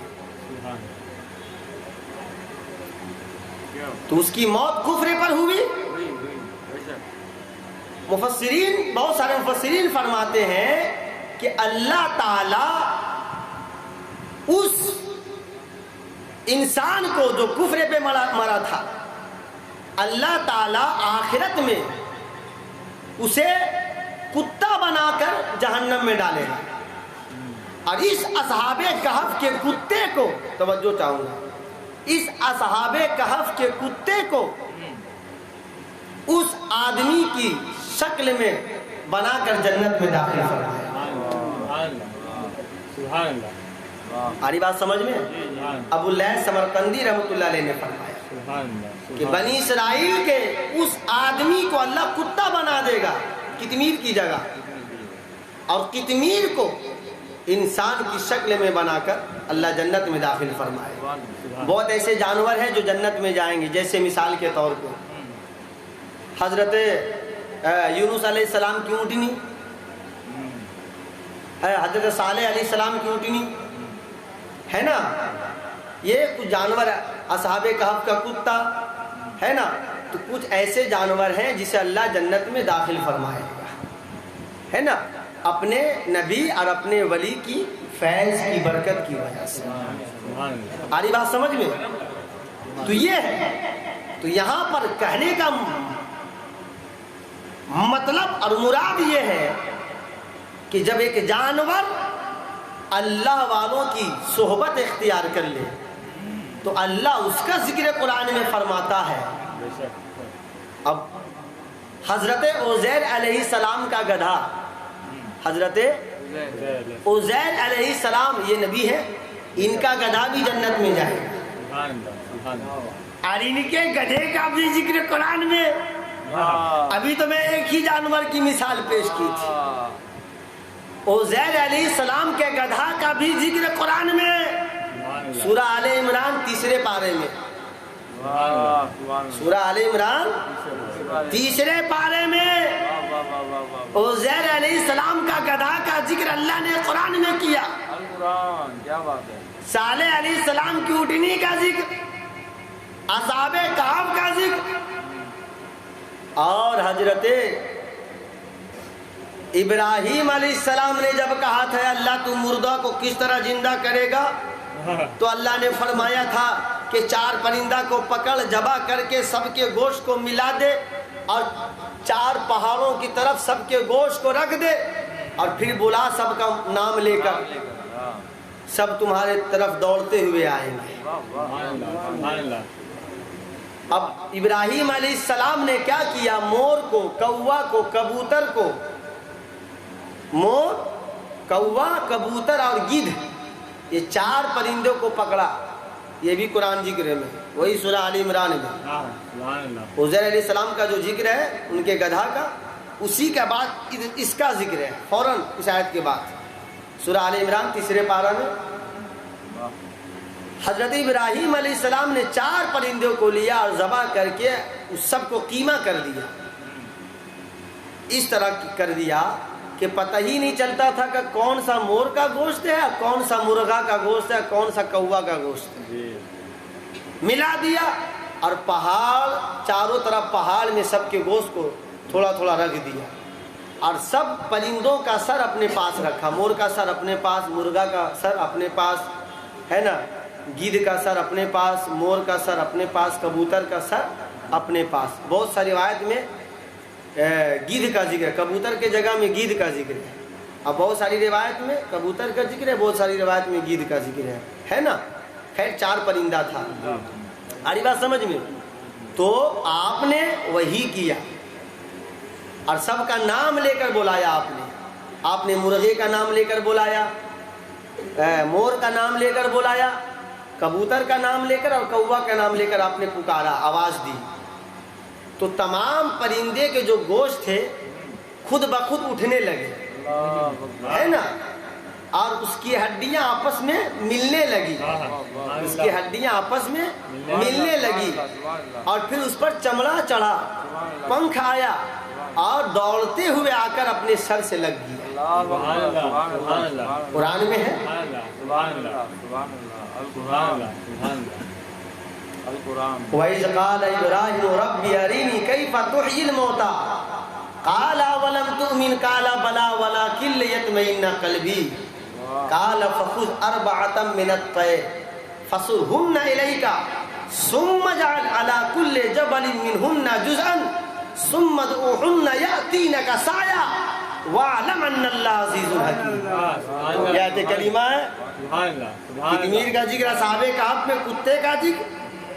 تو اس کی موت کفر پر ہوئی۔ مفسرین، بہت سارے مفسرین فرماتے ہیں کہ اللہ تعالی اس انسان کو جو کفر پہ مرا تھا، اللہ تعالی آخرت میں اسے کتا بنا کر جہنم میں ڈالے گا، اور اس اصحاب کہف کے کتے کو، توجہ چاہوں گا، اس اصحاب کہف کے کتے کو اس آدمی کی شکل میں بنا کر جنت میں داخل فرمایا۔ سبحان اللہ۔ آری بات سمجھ میں؟ ابو اللیث سمرقندی رحمۃ اللہ علیہ نے فرمایا کہ بنی اسرائیل کے اس آدمی کو اللہ کتا بنا دے گا قطمیر کی جگہ، اور قطمیر کو انسان کی شکل میں بنا کر اللہ جنت میں داخل فرمائے۔ بہت ایسے جانور ہیں جو جنت میں جائیں گے، جیسے مثال کے طور پہ حضرت یونس علیہ السلام کی اونٹنی، حضرت صالح علیہ السلام کی اونٹنی ہے نا، یہ کچھ جانور، اصحاب کہف کا کتا ہے نا، تو کچھ ایسے جانور ہیں جسے اللہ جنت میں داخل فرمائے گا، ہے نا، اپنے نبی اور اپنے ولی کی فیض کی برکت کی وجہ سے۔ آری بات سمجھ میں؟ تو یہ ہے، تو یہاں پر کہنے کا مطلب اور مراد یہ ہے کہ جب ایک جانور اللہ والوں کی صحبت اختیار کر لے تو اللہ اس کا ذکر قرآن میں فرماتا ہے۔ اب حضرت عزیر علیہ السلام کا گدھا، حضرت عزیر علیہ السلام یہ نبی ہے، ان کا گدھا بھی جنت میں جائے گا، اور ان کے گدھے کا بھی ذکر قرآن میں۔ ابھی تو میں ایک ہی جانور کی مثال پیش کی تھی، عزیر علیہ السلام کے گدھا کا بھی ذکر قرآن میں، سورہ آل عمران 3 پارے میں، سورہ آل عمران 3 پارے میں عزیر علیہ السلام کا گدھا کا ذکر اللہ نے قرآن میں کیا۔ صالح علیہ السلام کی اونٹنی کا ذکر، اصحاب کہف کا ذکر، اور حضرت ابراہیم علیہ السلام نے جب کہا تھا اللہ تو مردہ کو کس طرح زندہ کرے گا، تو اللہ نے فرمایا تھا کہ 4 پرندہ کو پکڑ، ذبح کر کے سب کے گوشت کو ملا دے اور 4 پہاڑوں کی طرف سب کے گوشت کو رکھ دے، اور پھر بلا سب کا نام لے کر سب تمہارے طرف دوڑتے ہوئے آئیں گے۔ اب ابراہیم علیہ السلام نے کیا کیا، مور کو، کوا کو، کبوتر کو، مور، کوا، کبوتر اور گدھ، یہ 4 پرندوں کو پکڑا، یہ بھی قرآن ذکر میں، وہی سورہ آل عمران میں عزیر علیہ السلام کا جو ذکر ہے ان کے گدھا کا، اسی کے بعد اس کا ذکر ہے فوراً اس آیت کے بعد، سورہ آل عمران 3 پارہ میں حضرت ابراہیم علیہ السلام نے 4 پرندوں کو لیا اور ذبح کر کے اس سب کو قیمہ کر دیا، اس طرح کر دیا کہ پتہ ہی نہیں چلتا تھا کہ کون سا مور کا گوشت ہے، کون سا مرغا کا گوشت ہے، کون سا کوا کا گوشت ہے، ملا دیا، اور پہاڑ، چاروں طرف پہاڑ میں سب کے گوشت کو تھوڑا تھوڑا رکھ دیا، اور سب پرندوں کا سر اپنے پاس رکھا، مور کا سر اپنے پاس، مرغا کا سر اپنے پاس، ہے نا، گدھ کا سر اپنے پاس، مور کا سر اپنے پاس، کبوتر کا سر اپنے پاس۔ بہت ساری روایت میں گدھ کا ذکر ہے، کبوتر کے جگہ میں گدھ کا ذکر ہے، اب بہت ساری روایت میں کبوتر کا ذکر ہے، بہت ساری روایت میں گدھ کا ذکر ہے نا، خیر 4 پرندہ تھا۔ آری بات سمجھ میں؟ تو آپ نے وہی کیا اور سب کا نام لے کر بلایا آپ نے، آپ نے مرغے کا نام لے کر بلایا، مور کا نام لے کر بلایا، کبوتر کا نام لے کر اور کوا کا نام لے کر آپ نے پکارا، آواز دی، تو تمام پرندے کے جو گوشت تھے خود بخود اٹھنے لگے، ہے نا، اور اس کی ہڈیاں آپس میں ملنے لگی، اس کی ہڈیاں آپس میں ملنے لگی، اور پھر اس پر چمڑا چڑھا، پنکھ آیا اور دوڑتے ہوئے آ کر اپنے سر سے لگ گیا۔ قرآن میں ہے، وَإِذْ قَالَ إِبْرَاهِيمُ رَبِّ أَرِنِي كَيْفَ تُحْيِي الْمَوْتَىٰ قَالَ أَوَلَمْ تُؤْمِنْ قَالَ بَلَىٰ وَلَٰكِن لِيَطْمَئِنَّ قَلْبِي قَالَ فَخُذْ أَرْبَعَةً مِّنَ الطَّيْرِ فَصُرْهُنَّ إِلَيْكَ ثُمَّ اجْعَلْ عَلَىٰ كُلِّ جَبَلٍ مِّنْهُنَّ جُزْءًا ثُمَّ ادْعُهُنَّ يَأْتِينَكَ سَعْيًا وَاعْلَمْ أَنَّ اللَّهَ عَزِيزٌ حَكِيمٌ۔ یہ آیت کریمہ ہے، قطمیر کا ذکر، اصحاب کہف میں کتے کا ذکر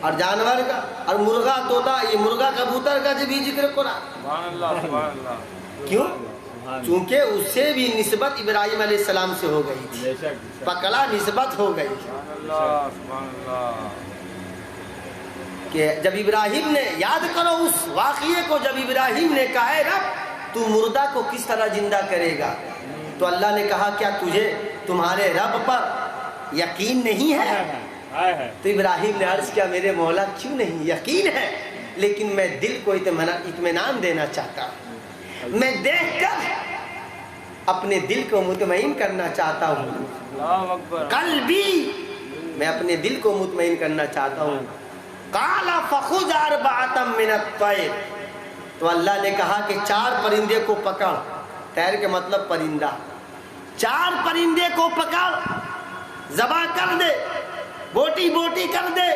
اور جانور کا، اور مرغا طوطا، یہ مرغا کبوتر کا بھی ذکر قرآن۔ کیوں؟ چونکہ اس سے بھی نسبت ابراہیم علیہ السلام سے ہو گئی تھی، پکڑا نسبت ہو گئی کہ جب ابراہیم نے، یاد کرو اس واقعے کو، جب ابراہیم نے کہا اے رب تو مردہ کو کس طرح زندہ کرے گا، تو اللہ نے کہا کیا تجھے تمہارے رب پر یقین نہیں ہے؟ تو ابراہیم نے عرض کیا میرے مولا کیوں نہیں، یقین ہے، لیکن میں دل کو اطمینان دینا چاہتا ہوں، میں دیکھ کر اپنے دل کو مطمئن کرنا چاہتا ہوں، قلبی، میں اپنے دل کو مطمئن کرنا چاہتا ہوں۔ قال فخذ أربعة من الطير، تو اللہ نے کہا کہ 4 پرندے کو پکڑ، طیر کے مطلب پرندہ، 4 پرندے کو پکڑ، ذبح کر دے، بوٹی بوٹی کر دے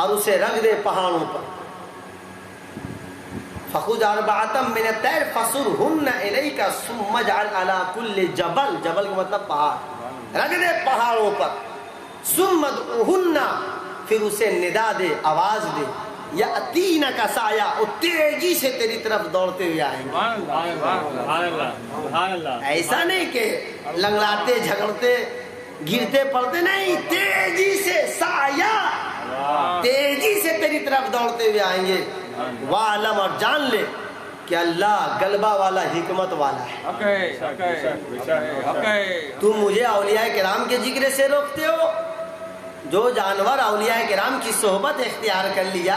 اور اسے رکھ دے پہاڑوں پر۔ فخذ أربعة من الطير فصرهن إليك ثم اجعل على كل جبل، جبل کا مطلب پہاڑ، رکھ دے پہاڑوں پر، ثم ادعوهن، پھر اسے ندا دے، آواز دے، یأتینک سعیا، وہ تیزی سے تیری طرف دوڑتے ہوئے آئیں گے۔ ایسا نہیں کہ لنگڑاتے جھگڑتے گرتے پڑتے، نہیں، تیزی سے، سعیا، تیزی سے تیری طرف دوڑتے ہوئے آئیں گے۔ وعلم، اور جان لے کہ اللہ غلبہ والا، حکمت والا ہے۔ تم مجھے اولیاء کرام کے ذکر سے روکتے ہو، جو جانور اولیاء کرام کی صحبت اختیار کر لیا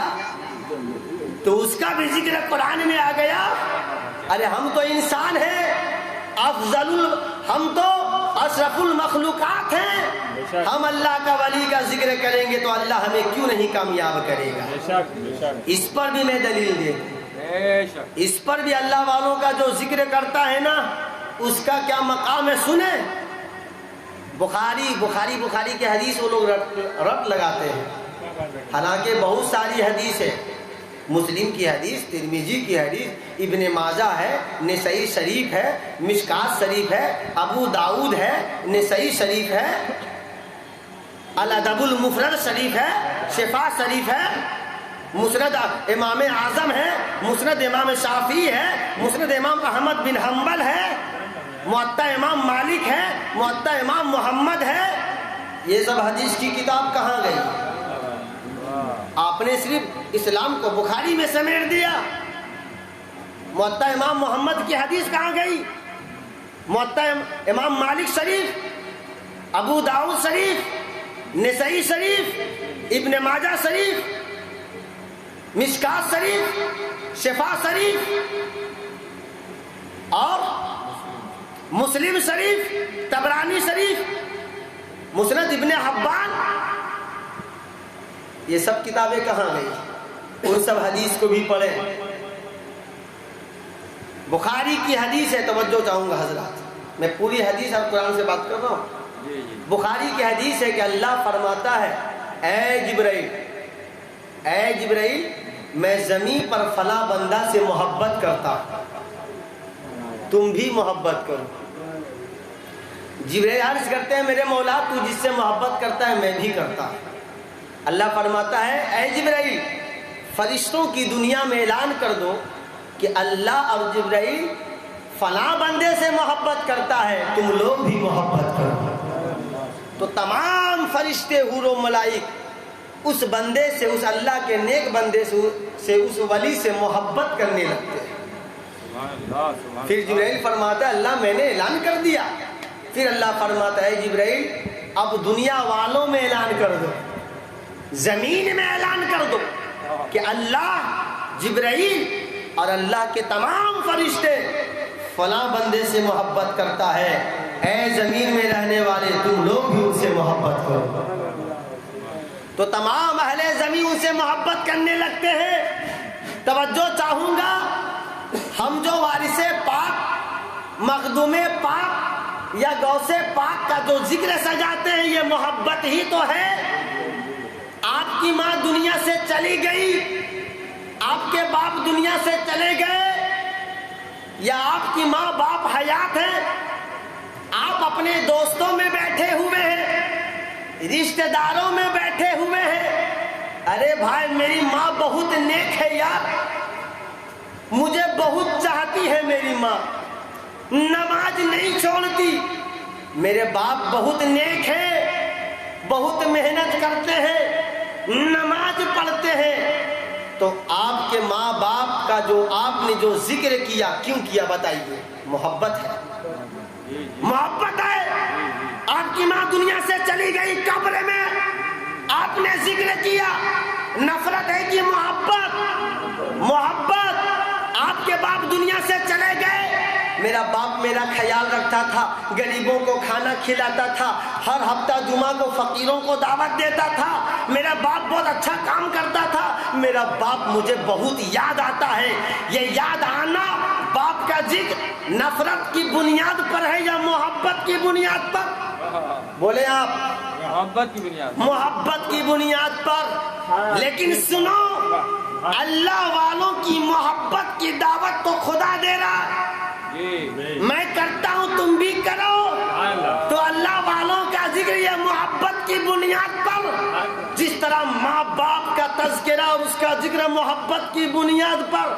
تو اس کا بھی ذکر قرآن میں آ گیا۔ ارے ہم تو انسان ہیں، ہم تو اشرف المخلوقات ہیں، ہم اللہ کا ولی کا ذکر کریں گے تو اللہ ہمیں کیوں نہیں کامیاب کرے گا؟ اس پر بھی میں دلیل دے دوں، اس پر بھی اللہ والوں کا جو ذکر کرتا ہے نا، اس کا کیا مقام ہے سنیں۔ بخاری کی حدیث وہ لوگ رٹ لگاتے ہیں، حالانکہ بہت ساری حدیث ہے، مسلم کی حدیث، ترمذی کی حدیث، ابن ماجہ ہے، نسائی شریف ہے، مشکات شریف ہے، ابو داؤد ہے، نسائی شریف ہے، الادب المفرد شریف ہے، شفا شریف ہے، مسند امام اعظم ہے، مسند امام شافعی ہے، مسند امام احمد بن حنبل ہے، موطا امام مالک ہے، موطا امام محمد ہے۔ یہ سب حدیث کی کتاب کہاں گئی؟ آپ نے صرف اسلام کو بخاری میں سمیٹ دیا۔ موطا امام محمد کی حدیث کہاں گئی؟ موطا امام مالک شریف، ابو داؤد شریف، نسائی شریف، ابن ماجہ شریف، مشکات شریف، شفا شریف اور مسلم شریف، طبرانی شریف، مسند ابن حبان، یہ سب کتابیں کہاں گئی؟ ان سب حدیث کو بھی پڑھیں۔ بخاری کی حدیث ہے، توجہ چاہوں گا حضرات، میں پوری حدیث اور قرآن سے بات کر رہا ہوں۔ بخاری کی حدیث ہے کہ اللہ فرماتا ہے اے جبرائیل میں زمین پر فلاں بندہ سے محبت کرتا ہوں، تم بھی محبت کرو۔ جبرائیل عرض کرتے ہیں میرے مولا تو جس سے محبت کرتا ہے میں بھی کرتا ہوں۔ اللہ فرماتا ہے اے جبرائیل فرشتوں کی دنیا میں اعلان کر دو کہ اللہ اور جبرائیل فلاں بندے سے محبت کرتا ہے تم لوگ بھی محبت کرو. تو تمام فرشتے حور و ملائک اس بندے سے، اس اللہ کے نیک بندے سے اس ولی سے محبت کرنے لگتے ہیں. پھر جبرائیل فرماتا ہے اللہ میں نے اعلان کر دیا. پھر اللہ فرماتا ہے جبرائیل اب دنیا والوں میں اعلان کر دو، زمین میں اعلان کر دو کہ اللہ، جبرائیل اور اللہ کے تمام فرشتے فلاں بندے سے محبت کرتا ہے. اے زمین میں رہنے والے تم لوگ بھی ان سے محبت کرو. تو تمام اہل زمین ان سے محبت کرنے لگتے ہیں. توجہ چاہوں گا، ہم جو وارث پاک، مخدوم پاک یا غوث پاک کا جو ذکر سجاتے ہیں یہ محبت ہی تو ہے. آپ کی ماں دنیا سے چلی گئی، آپ کے باپ دنیا سے چلے گئے، یا آپ کی ماں باپ حیات ہیں، آپ اپنے دوستوں میں بیٹھے ہوئے ہیں، رشتہ داروں میں بیٹھے ہوئے ہیں. ارے بھائی میری ماں بہت نیک ہے یار، مجھے بہت چاہتی ہے میری ماں، نماز نہیں چھوڑتی. میرے باپ بہت نیک ہے، بہت محنت کرتے ہیں، نماز پڑھتے ہیں. تو آپ کے ماں باپ کا جو آپ نے جو ذکر کیا کیوں کیا بتائیے؟ محبت ہے، محبت ہے. آپ کی ماں دنیا سے چلی گئی، قبر میں آپ نے ذکر کیا، نفرت ہے کہ محبت؟ محبت. آپ کے باپ دنیا سے چلے گئے، میرا باپ میرا خیال رکھتا تھا، غریبوں کو کھانا کھلاتا تھا، ہر ہفتہ جمعہ کو فقیروں کو دعوت دیتا تھا، میرا باپ بہت اچھا کام کرتا تھا. میرا باپ مجھے بہت یاد آتا ہے. یہ یاد آنا باپ کا ذکر نفرت کی بنیاد پر ہے یا محبت کی بنیاد پر؟ بولے آپ. محبت کی بنیاد، محبت کی بنیاد پر. لیکن سنو، اللہ والوں کی محبت کی دعوت تو خدا دے رہا ہے. میں کرتا ہوں تم بھی کرو. تو اللہ والوں کا ذکر یہ محبت کی بنیاد پر، جس طرح ماں باپ کا تذکرہ اور اس کا ذکر محبت کی بنیاد پر،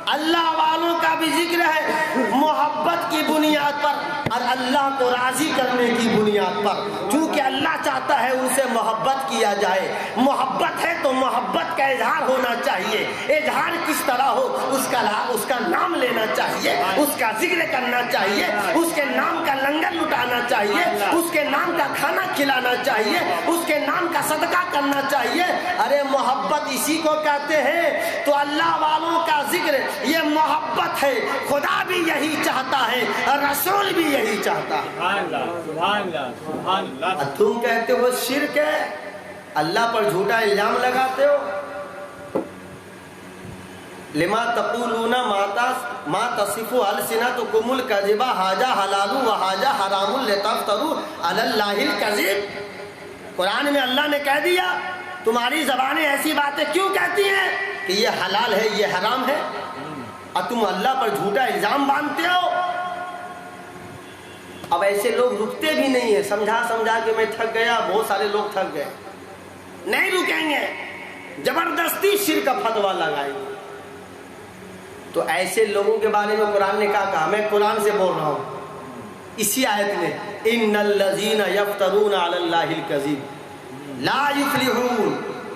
اللہ والوں کا بھی ذکر ہے محبت کی بنیاد پر اور اللہ کو راضی کرنے کی بنیاد پر. چونکہ اللہ چاہتا ہے ان سے محبت کیا جائے. محبت ہے تو محبت کا اظہار ہونا چاہیے. اظہار کس طرح ہو؟ اس کا نام لینا چاہیے، اس کا ذکر کرنا چاہیے، اس کے نام کا لنگر لٹانا چاہیے، اس کے نام کا کھانا کھلانا چاہیے، اس کے نام کا صدقہ کرنا چاہیے. ارے محبت اسی کو کہتے ہیں. تو اللہ والوں کا ذکر یہ محبت ہے. خدا بھی یہی چاہتا ہے اور رسول بھی یہی چاہتا ہے. سبحان اللہ، سبحان اللہ. تم کہتے ہو شرک ہے، اللہ پر جھوٹا الزام لگاتے ہو. لما تقولون ما تصف السنتکم الکذب ھذا حلال وھذا حرام لتفتروا علی اللہ الکذب. قرآن میں اللہ نے کہہ دیا تمہاری زبانیں ایسی باتیں کیوں کہتی ہیں کہ یہ حلال ہے یہ حرام ہے، اور تم اللہ پر جھوٹا الزام باندھتے ہو. اب ایسے لوگ رکتے بھی نہیں ہیں. سمجھا کے میں تھک گیا، بہت سارے لوگ تھک گئے، نہیں رکیں گے، زبردستی شرک کا فتویٰ لگائیں گے. تو ایسے لوگوں کے بارے میں قرآن نے کہا، میں قرآن سے بول رہا ہوں اسی آیت میں، ان الذین یفترون علی اللہ الکذب لا یفلحون.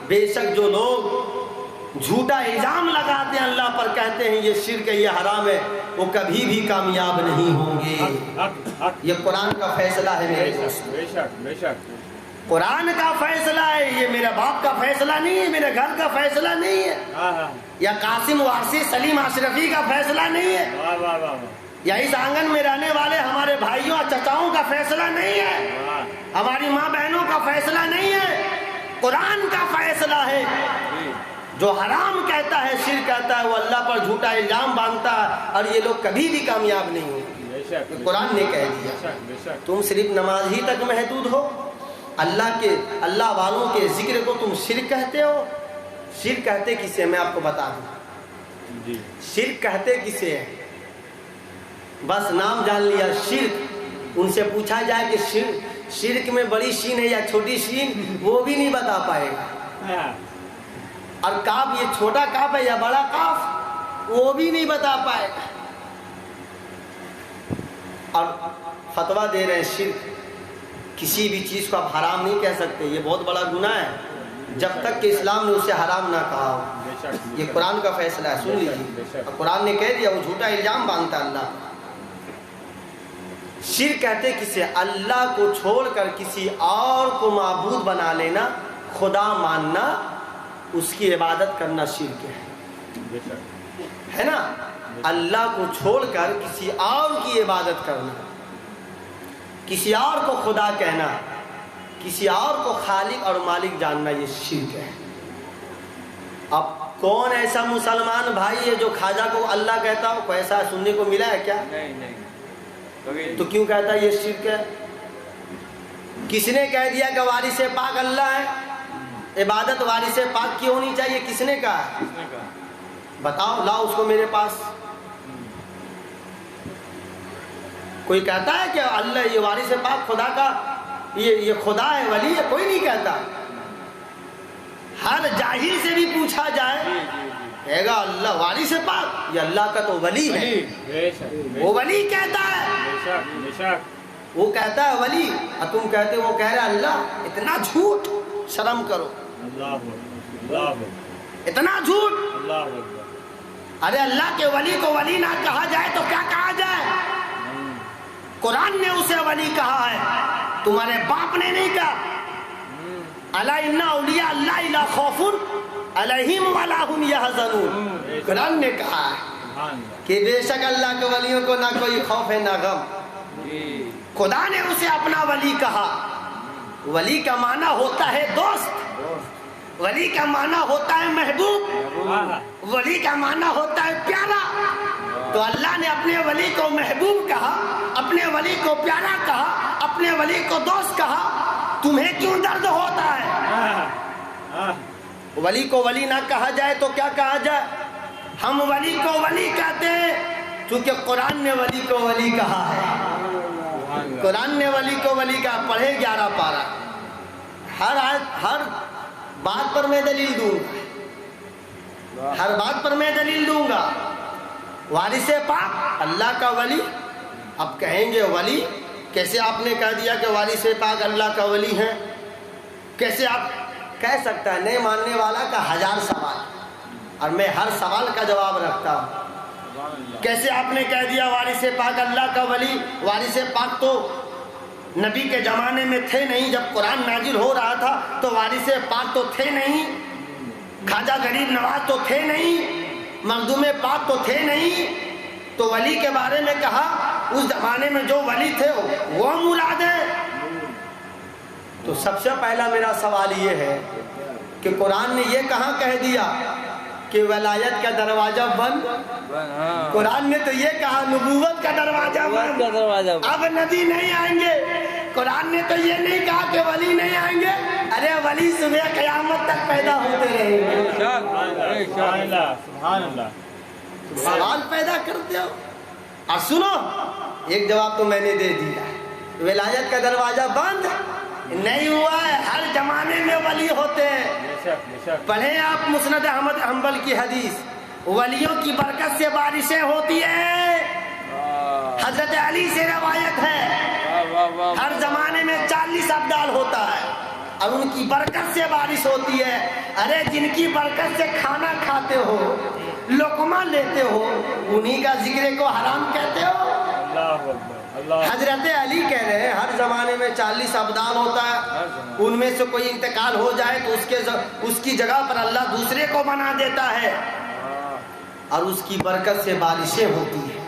بے شک جو لوگ جھوٹا الزام لگاتے ہیں اللہ پر، کہتے ہیں یہ شرک ہے یہ حرام ہے، وہ کبھی بھی کامیاب نہیں ہوں گے. یہ قرآن کا فیصلہ ہے میرے دوست. بے شک بے شک. قرآن کا فیصلہ ہے، یہ میرے باپ کا فیصلہ نہیں ہے، میرے گھر کا فیصلہ نہیں ہے، یا قاسم وارثی سلیم اشرفی کا فیصلہ نہیں ہے، یا اس آنگن میں رہنے والے ہمارے بھائیوں اور چچاؤں کا فیصلہ نہیں ہے، ہماری ماں بہنوں کا فیصلہ نہیں ہے. قرآن کا فیصلہ ہے. جو حرام کہتا ہے، شرک کہتا ہے، وہ اللہ پر جھوٹا الزام باندھتا ہے اور یہ لوگ کبھی بھی کامیاب نہیں ہوں. قرآن نے کہہ دیا. تم صرف نماز ہی تک محدود ہو. اللہ والوں کے ذکر کو تم شرک کہتے ہو. شرک کہتے کسے؟ میں آپ کو بتا دوں. شرک کہتے کسے ہے؟ بس نام جان لیا شرک. ان سے پوچھا جائے کہ شرک میں بڑی شین ہے یا چھوٹی شین، وہ بھی نہیں بتا پائے گا. اور کاف، یہ چھوٹا کاف ہے یا بڑا کاف، وہ بھی نہیں بتا پائے گا. اور فتویٰ دے رہے ہیں شرک، کسی بھی چیز کو آپ حرام نہیں کہہ سکتے، یہ بہت بڑا گناہ ہے جب تک کہ اسلام نے اسے حرام نہ کہا ہو۔ یہ قرآن کا فیصلہ ہے، سن لیجیے، قرآن نے کہہ دیا، وہ جھوٹا الزام باندھتا ہے اللہ۔ شرک کہتے کسے؟ اللہ کو چھوڑ کر کسی اور کو معبود بنا لینا، خدا ماننا، اس کی عبادت کرنا شرک ہے نا؟ اللہ کو چھوڑ کر کسی اور کی عبادت کرنا، کسی اور کو خدا کہنا، کسی اور کو خالق اور مالک جاننا، یہ شرک ہے۔ اب کون ایسا مسلمان بھائی ہے جو خواجہ کو اللہ کہتا ہو؟ کوئی ایسا سننے کو ملا ہے کیا؟ نہیں، تو کیوں کہتا ہے یہ شرک ہے؟ کس نے کہہ دیا کہ وارث پاک اللہ ہے؟ عبادت وارث پاک کی ہونی چاہیے، کس نے کہا؟ بتاؤ، لاؤ اس کو میرے پاس۔ کوئی کہتا ہے کہ اللہ یہ وارث پاک خدا کا یہ خدا ہے، ولی ہے؟ کوئی نہیں کہتا۔ ہر جاہل سے بھی پوچھا جائے کہے گا اللہ وارث پاک، یہ اللہ کا تو ولی ہے، وہ ولی کہتا ہے، وہ کہتا ہے ولی، اور تم کہتے وہ کہہ رہے اللہ۔ اتنا جھوٹ، شرم کرو، اتنا جھوٹ۔ ارے اللہ کے ولی کو ولی نہ کہا جائے تو کیا کہا جائے؟ قرآن نے اسے ولی کہا ہے، تمہارے باپ نے نہیں کہا۔ الا ان اولیاء اللہ لا خوف علیہم ولا هم یحزنون، قرآن نے کہا ہے کہ بے شک اللہ کے ولیوں کو نہ کوئی خوف ہے نہ غم۔ خدا نے اسے اپنا ولی کہا۔ ولی کا معنی ہوتا ہے دوست، ولی کا معنی ہوتا ہے محبوب، ولی کا معنی ہوتا ہے پیارا۔ تو اللہ نے اپنے ولی کو محبوب کہا، اپنے ولی کو پیارا کہا، اپنے ولی کو دوست کہا۔ تمہیں کیوں درد ہوتا ہے؟ ولی کو ولی نہ کہا جائے تو کیا کہا جائے؟ ہم ولی کو ولی کہتے ہیں کیونکہ قرآن نے ولی کو ولی کہا ہے۔ قرآن نے ولی کو ولی کہا۔ پڑھے 11 پارہ، ہر بات پر میں دلیل دوں گا، ہر بات پر میں دلیل دوں گا۔ وارث پاک اللہ کا ولی، اب کہیں گے ولی کیسے آپ نے کہہ دیا کہ وارث پاک اللہ کا ولی ہے؟ کیسے آپ کہہ سکتا ہے؟ نہیں ماننے والا کا 1000 سوال، اور میں ہر سوال کا جواب رکھتا ہوں۔ کیسے آپ نے کہہ دیا وارث پاک اللہ کا ولی؟ وارث پاک تو نبی کے زمانے میں تھے نہیں، جب قرآن نازل ہو رہا تھا تو وارث پاک تو تھے نہیں، خواجہ غریب نواز تو تھے نہیں، مخدوم پاک تو تھے نہیں۔ تو ولی کے بارے میں کہا اس زمانے میں جو ولی تھے وہ مراد ہے۔ تو سب سے پہلا میرا سوال یہ ہے کہ قرآن نے یہ کہاں کہہ دیا کہ ولایت کا دروازہ بند؟ قرآن نے تو یہ کہا نبوت کا دروازہ بند، اب نبی نہیں آئیں گے۔ قرآن نے تو یہ نہیں کہا کہ ولی نہیں آئیں گے، ارے ولی صبح قیامت تک پیدا ہوتے رہیں گے۔ سوال پیدا کرتے ہو۔ اور سنو، ایک جواب تو میں نے دے دیا، ولایت کا دروازہ بند نہیں ہوا ہے، ہر زمانے میں ولی ہوتے ہیں۔ پڑھیں آپ مسند احمد حنبل کی حدیث، ولیوں کی برکت سے بارشیں ہوتی ہیں۔ حضرت علی سے روایت ہے، ہر زمانے میں 40 ابدال ہوتا ہے اور ان کی برکت سے بارش ہوتی ہے۔ ارے جن کی برکت سے کھانا کھاتے ہو، لقمہ لیتے ہو، انہی کا ذکر کو حرام کہتے ہو؟ حضرت علی کہہ رہے ہیں ہر زمانے میں 40 ابدال ہوتا ہے، ان میں سے کوئی انتقال ہو جائے تو اس کی جگہ پر اللہ دوسرے کو بنا دیتا ہے اور اس کی برکت سے بارشیں ہوتی ہیں۔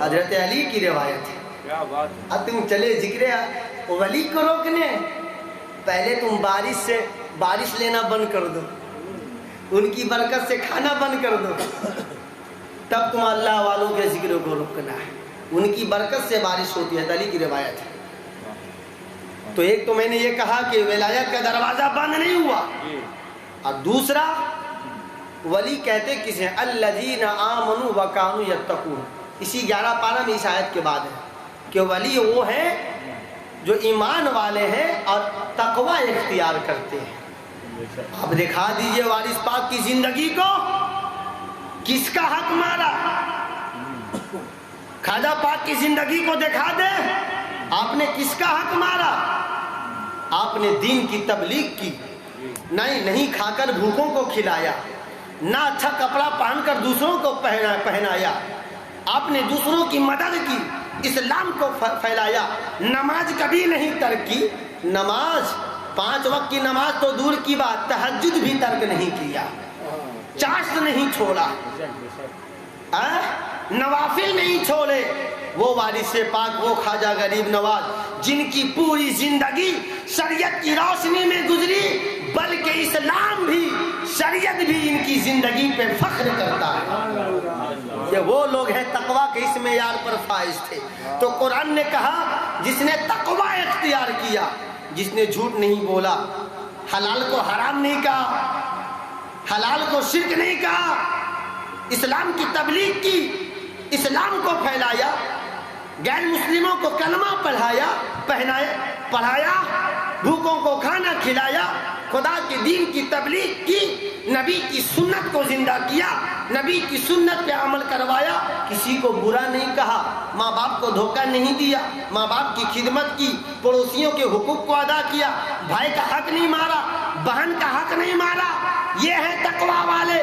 حضرت علی کی روایت ہے۔ اب تم چلے ذکر ولی کو روکنے، پہلے تم بارش لینا بند کر دو، ان کی برکت سے کھانا بند کر دو، تب تم اللہ والوں کے ذکر کو روکنا ہے۔ ان کی برکت سے بارش ہوتی ہے، علی کی روایت ہے۔ تو ایک تو میں نے یہ کہا کہ ولایت کا دروازہ بند نہیں ہوا، اور دوسرا ولی کہتے کسے؟ الذین آمنوا وکانوا یتقون۔ اسی 11 پارہ میں اس آیت کے بعد ہے کہ ولی وہ ہیں جو ایمان والے ہیں اور تقوی اختیار کرتے ہیں۔ اب دکھا دیجئے وارث پاک کی زندگی کو، کس کا حق مارا؟ خواجہ پاک کی زندگی کو دکھا دے، آپ نے کس کا حق مارا؟ آپ نے دین کی تبلیغ کی، نہیں کھا کر بھوکوں کو کھلایا، نہ اچھا کپڑا پہن کر دوسروں کو پہنایا، آپ نے دوسروں کی مدد کی، اسلام کو پھیلایا، نماز کبھی نہیں ترک کی، نماز 5 وقت کی نماز تو دور کی بات، تہجد بھی ترک نہیں کیا، چاشت نہیں چھوڑا، نوافل نہیں چھوڑے۔ وہ وارث پاک، وہ خواجہ غریب نواز جن کی پوری زندگی شریعت کی روشنی میں گزری، بلکہ اسلام بھی، شریعت بھی ان کی زندگی پہ فخر کرتا ہے۔ یہ وہ لوگ ہیں تقویٰ کے اس معیار پر فائز تھے۔ تو قرآن نے کہا جس نے تقویٰ اختیار کیا، جس نے جھوٹ نہیں بولا، حلال کو حرام نہیں کہا، حلال کو شرک نہیں کہا، اسلام کی تبلیغ کی، اسلام کو پھیلایا، غیر مسلموں کو کلمہ پڑھایا، بھوکوں کو کھانا کھلایا، خدا کے دین کی تبلیغ کی، نبی کی سنت کو زندہ کیا، نبی کی سنت پہ عمل کروایا، کسی کو برا نہیں کہا، ماں باپ کو دھوکہ نہیں دیا، ماں باپ کی خدمت کی، پڑوسیوں کے حقوق کو ادا کیا، بھائی کا حق نہیں مارا، بہن کا حق نہیں مارا۔ یہ ہے تقویٰ والے۔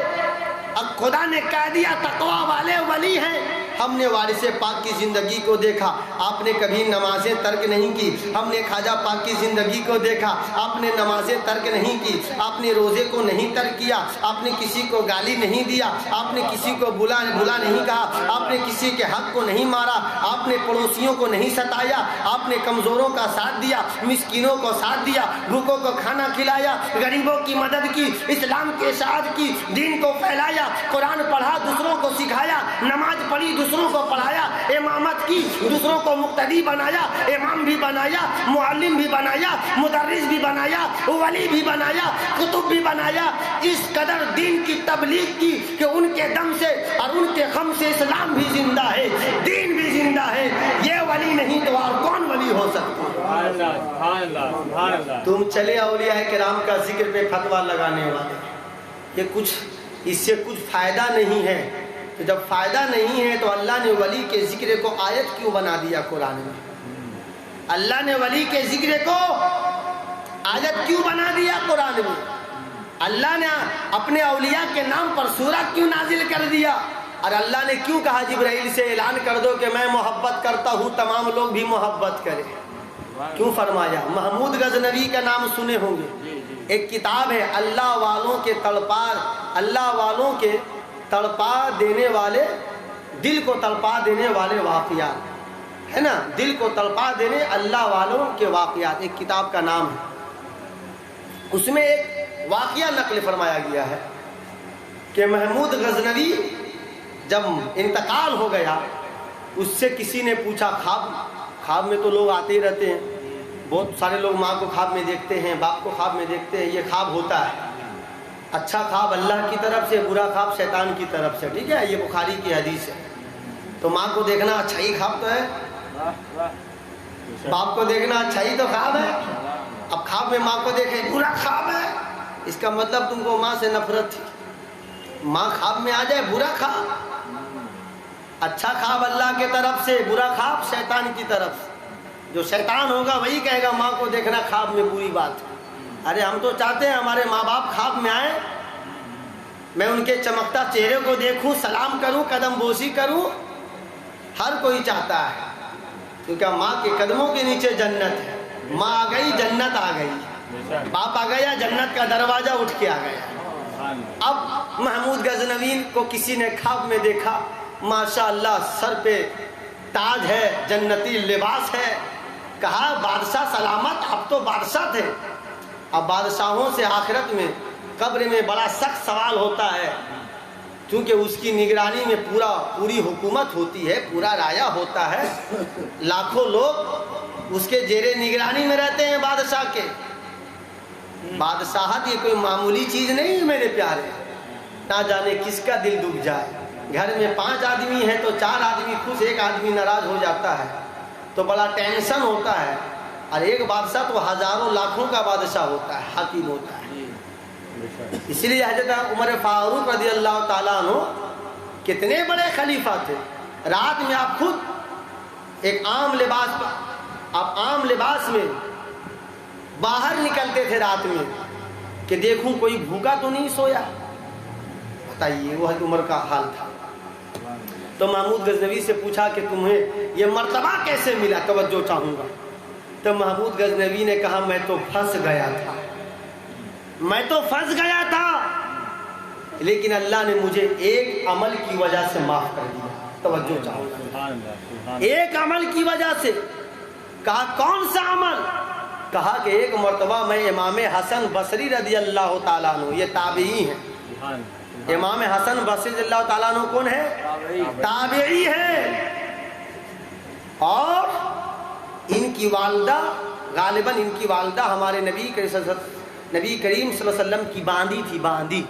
اب خدا نے کہہ دیا تقویٰ والے ولی ہیں۔ ہم نے وارث پاک کی زندگی کو دیکھا، آپ نے کبھی نمازیں ترک نہیں کی۔ ہم نے خواجہ پاک کی زندگی کو دیکھا، آپ نے نمازیں ترک نہیں کی، آپ نے روزے کو نہیں ترک کیا، آپ نے کسی کو گالی نہیں دیا، آپ نے کسی کو بلا نہیں کہا، آپ نے کسی کے حق کو نہیں مارا، آپ نے پڑوسیوں کو نہیں ستایا، آپ نے کمزوروں کا ساتھ دیا، مسکینوں کو ساتھ دیا، بھوکوں کو کھانا کھلایا، غریبوں کی مدد کی، اسلام کے اشاعت کی، دین کو پھیلایا، قرآن پڑھا، دوسروں کو سکھایا، نماز پڑھی، دوسروں کو پڑھایا، امامت کی، دوسروں کو مقتدی بنایا، امام بھی بنایا، معلم بھی بنایا، مدرس بھی بنایا، ولی بھی بنایا، کتب بھی بنایا۔ اس قدر دین کی تبلیغ کی کہ ان کے دم سے اور ان کے خم سے اسلام بھی زندہ ہے، دین بھی زندہ ہے۔ یہ ولی نہیں تو اور کون ولی ہو سکتا؟ تم چلے اولیاء کرام کا ذکر پہ فتویٰ لگانے والے، یہ کچھ اس سے کچھ فائدہ نہیں ہے۔ تو جب فائدہ نہیں ہے تو اللہ نے ولی کے ذکر کو آیت کیوں بنا دیا قرآن میں؟ اللہ نے ولی کے ذکر کو آیت کیوں بنا دیا قرآن میں؟ اللہ نے اپنے اولیاء کے نام پر سورہ کیوں نازل کر دیا؟ اور اللہ نے کیوں کہا جبرائیل سے اعلان کر دو کہ میں محبت کرتا ہوں، تمام لوگ بھی محبت کریں؟ کیوں فرمایا؟ محمود غزنوی کا نام سنے ہوں گے، ایک کتاب ہے اللہ والوں کے اللہ والوں کے تڑپا دینے والے، دل کو تڑپا دینے والے واقعات، ہے نا، دل کو تڑپا دینے اللہ والوں کے واقعات، ایک کتاب کا نام ہے۔ اس میں ایک واقعہ نقل فرمایا گیا ہے کہ محمود غزنوی جب انتقال ہو گیا، اس سے کسی نے پوچھا، خواب میں تو لوگ آتے ہی رہتے ہیں، بہت سارے لوگ ماں کو خواب میں دیکھتے ہیں، باپ کو خواب میں دیکھتے ہیں، یہ خواب ہوتا ہے۔ اچھا خواب اللہ کی طرف سے، برا خواب شیطان کی طرف سے، ٹھیک ہے، یہ بخاری کی حدیث ہے۔ تو ماں کو دیکھنا اچھا ہی خواب تو ہے، باپ کو دیکھنا اچھا ہی تو خواب ہے۔ اب خواب میں ماں کو دیکھے برا خواب ہے، اس کا مطلب تم کو ماں سے نفرت تھی۔ ماں خواب میں آ جائے برا خواب، اچھا خواب اللہ کی طرف سے، برا خواب شیطان کی طرف سے۔ جو شیطان ہوگا وہی کہے گا ماں کو دیکھنا خواب میں بری بات ہے۔ ارے ہم تو چاہتے ہیں ہمارے ماں باپ خواب میں آئیں، میں ان کے چمکتا چہرے کو دیکھوں، سلام کروں، قدم بوسی کروں، ہر کوئی چاہتا ہے، کیونکہ ماں کے قدموں کے نیچے جنت ہے۔ ماں آ گئی جنت آ گئی، باپ آ گیا جنت کا دروازہ اٹھ کے آ گیا۔ اب محمود غزنوی کو کسی نے خواب میں دیکھا، ماشاءاللہ سر پہ تاج ہے، جنتی لباس ہے، کہا بادشاہ سلامت، اب تو بادشاہ تھے۔ اب بادشاہوں سے آخرت میں قبر میں بڑا سخت سوال ہوتا ہے، کیونکہ اس کی نگرانی میں پوری حکومت ہوتی ہے، پورا رایا ہوتا ہے، لاکھوں لوگ اس کے زیر نگرانی میں رہتے ہیں بادشاہ کے۔ بادشاہت یہ کوئی معمولی چیز نہیں ہے میرے پیارے، نہ جانے کس کا دل دکھ جائے۔ گھر میں 5 آدمی ہیں تو 4 آدمی خوش، 1 آدمی ناراض ہو جاتا ہے تو بڑا ٹینشن ہوتا ہے۔ اور ایک بادشاہ تو ہزاروں لاکھوں کا بادشاہ ہوتا ہے، حاکم ہوتا ہے۔ اس لیے حضرت عمر فاروق رضی اللہ تعالیٰ عنہ کتنے بڑے خلیفہ تھے۔ رات میں آپ خود ایک عام لباس پر، آپ عام لباس میں باہر نکلتے تھے رات میں کہ دیکھوں کوئی بھوکا تو نہیں سویا. بتائیے وہ عمر کا حال تھا. تو محمود غزنوی سے پوچھا کہ تمہیں یہ مرتبہ کیسے ملا، توجہ چاہوں گا. تو محمود غزنوی نے کہا میں تو پھنس گیا تھا، میں تو پھنس گیا تھا، لیکن اللہ نے مجھے ایک عمل کی وجہ سے معاف کر دیا. توجہ چاہوں گا. ایک عمل کی وجہ سے. کہا کون سا عمل؟ کہا کہ ایک مرتبہ میں امام حسن بصری رضی اللہ تعالیٰ عنہ، یہ تابعی ہیں. امام حسن بصری رضی اللہ تعالیٰ عنہ کون ہے؟ تابعی ہے. اور ان کی والدہ، غالباً ان کی والدہ ہمارے نبی کریم صلی اللہ علیہ وسلم کی باندی تھی، باندی.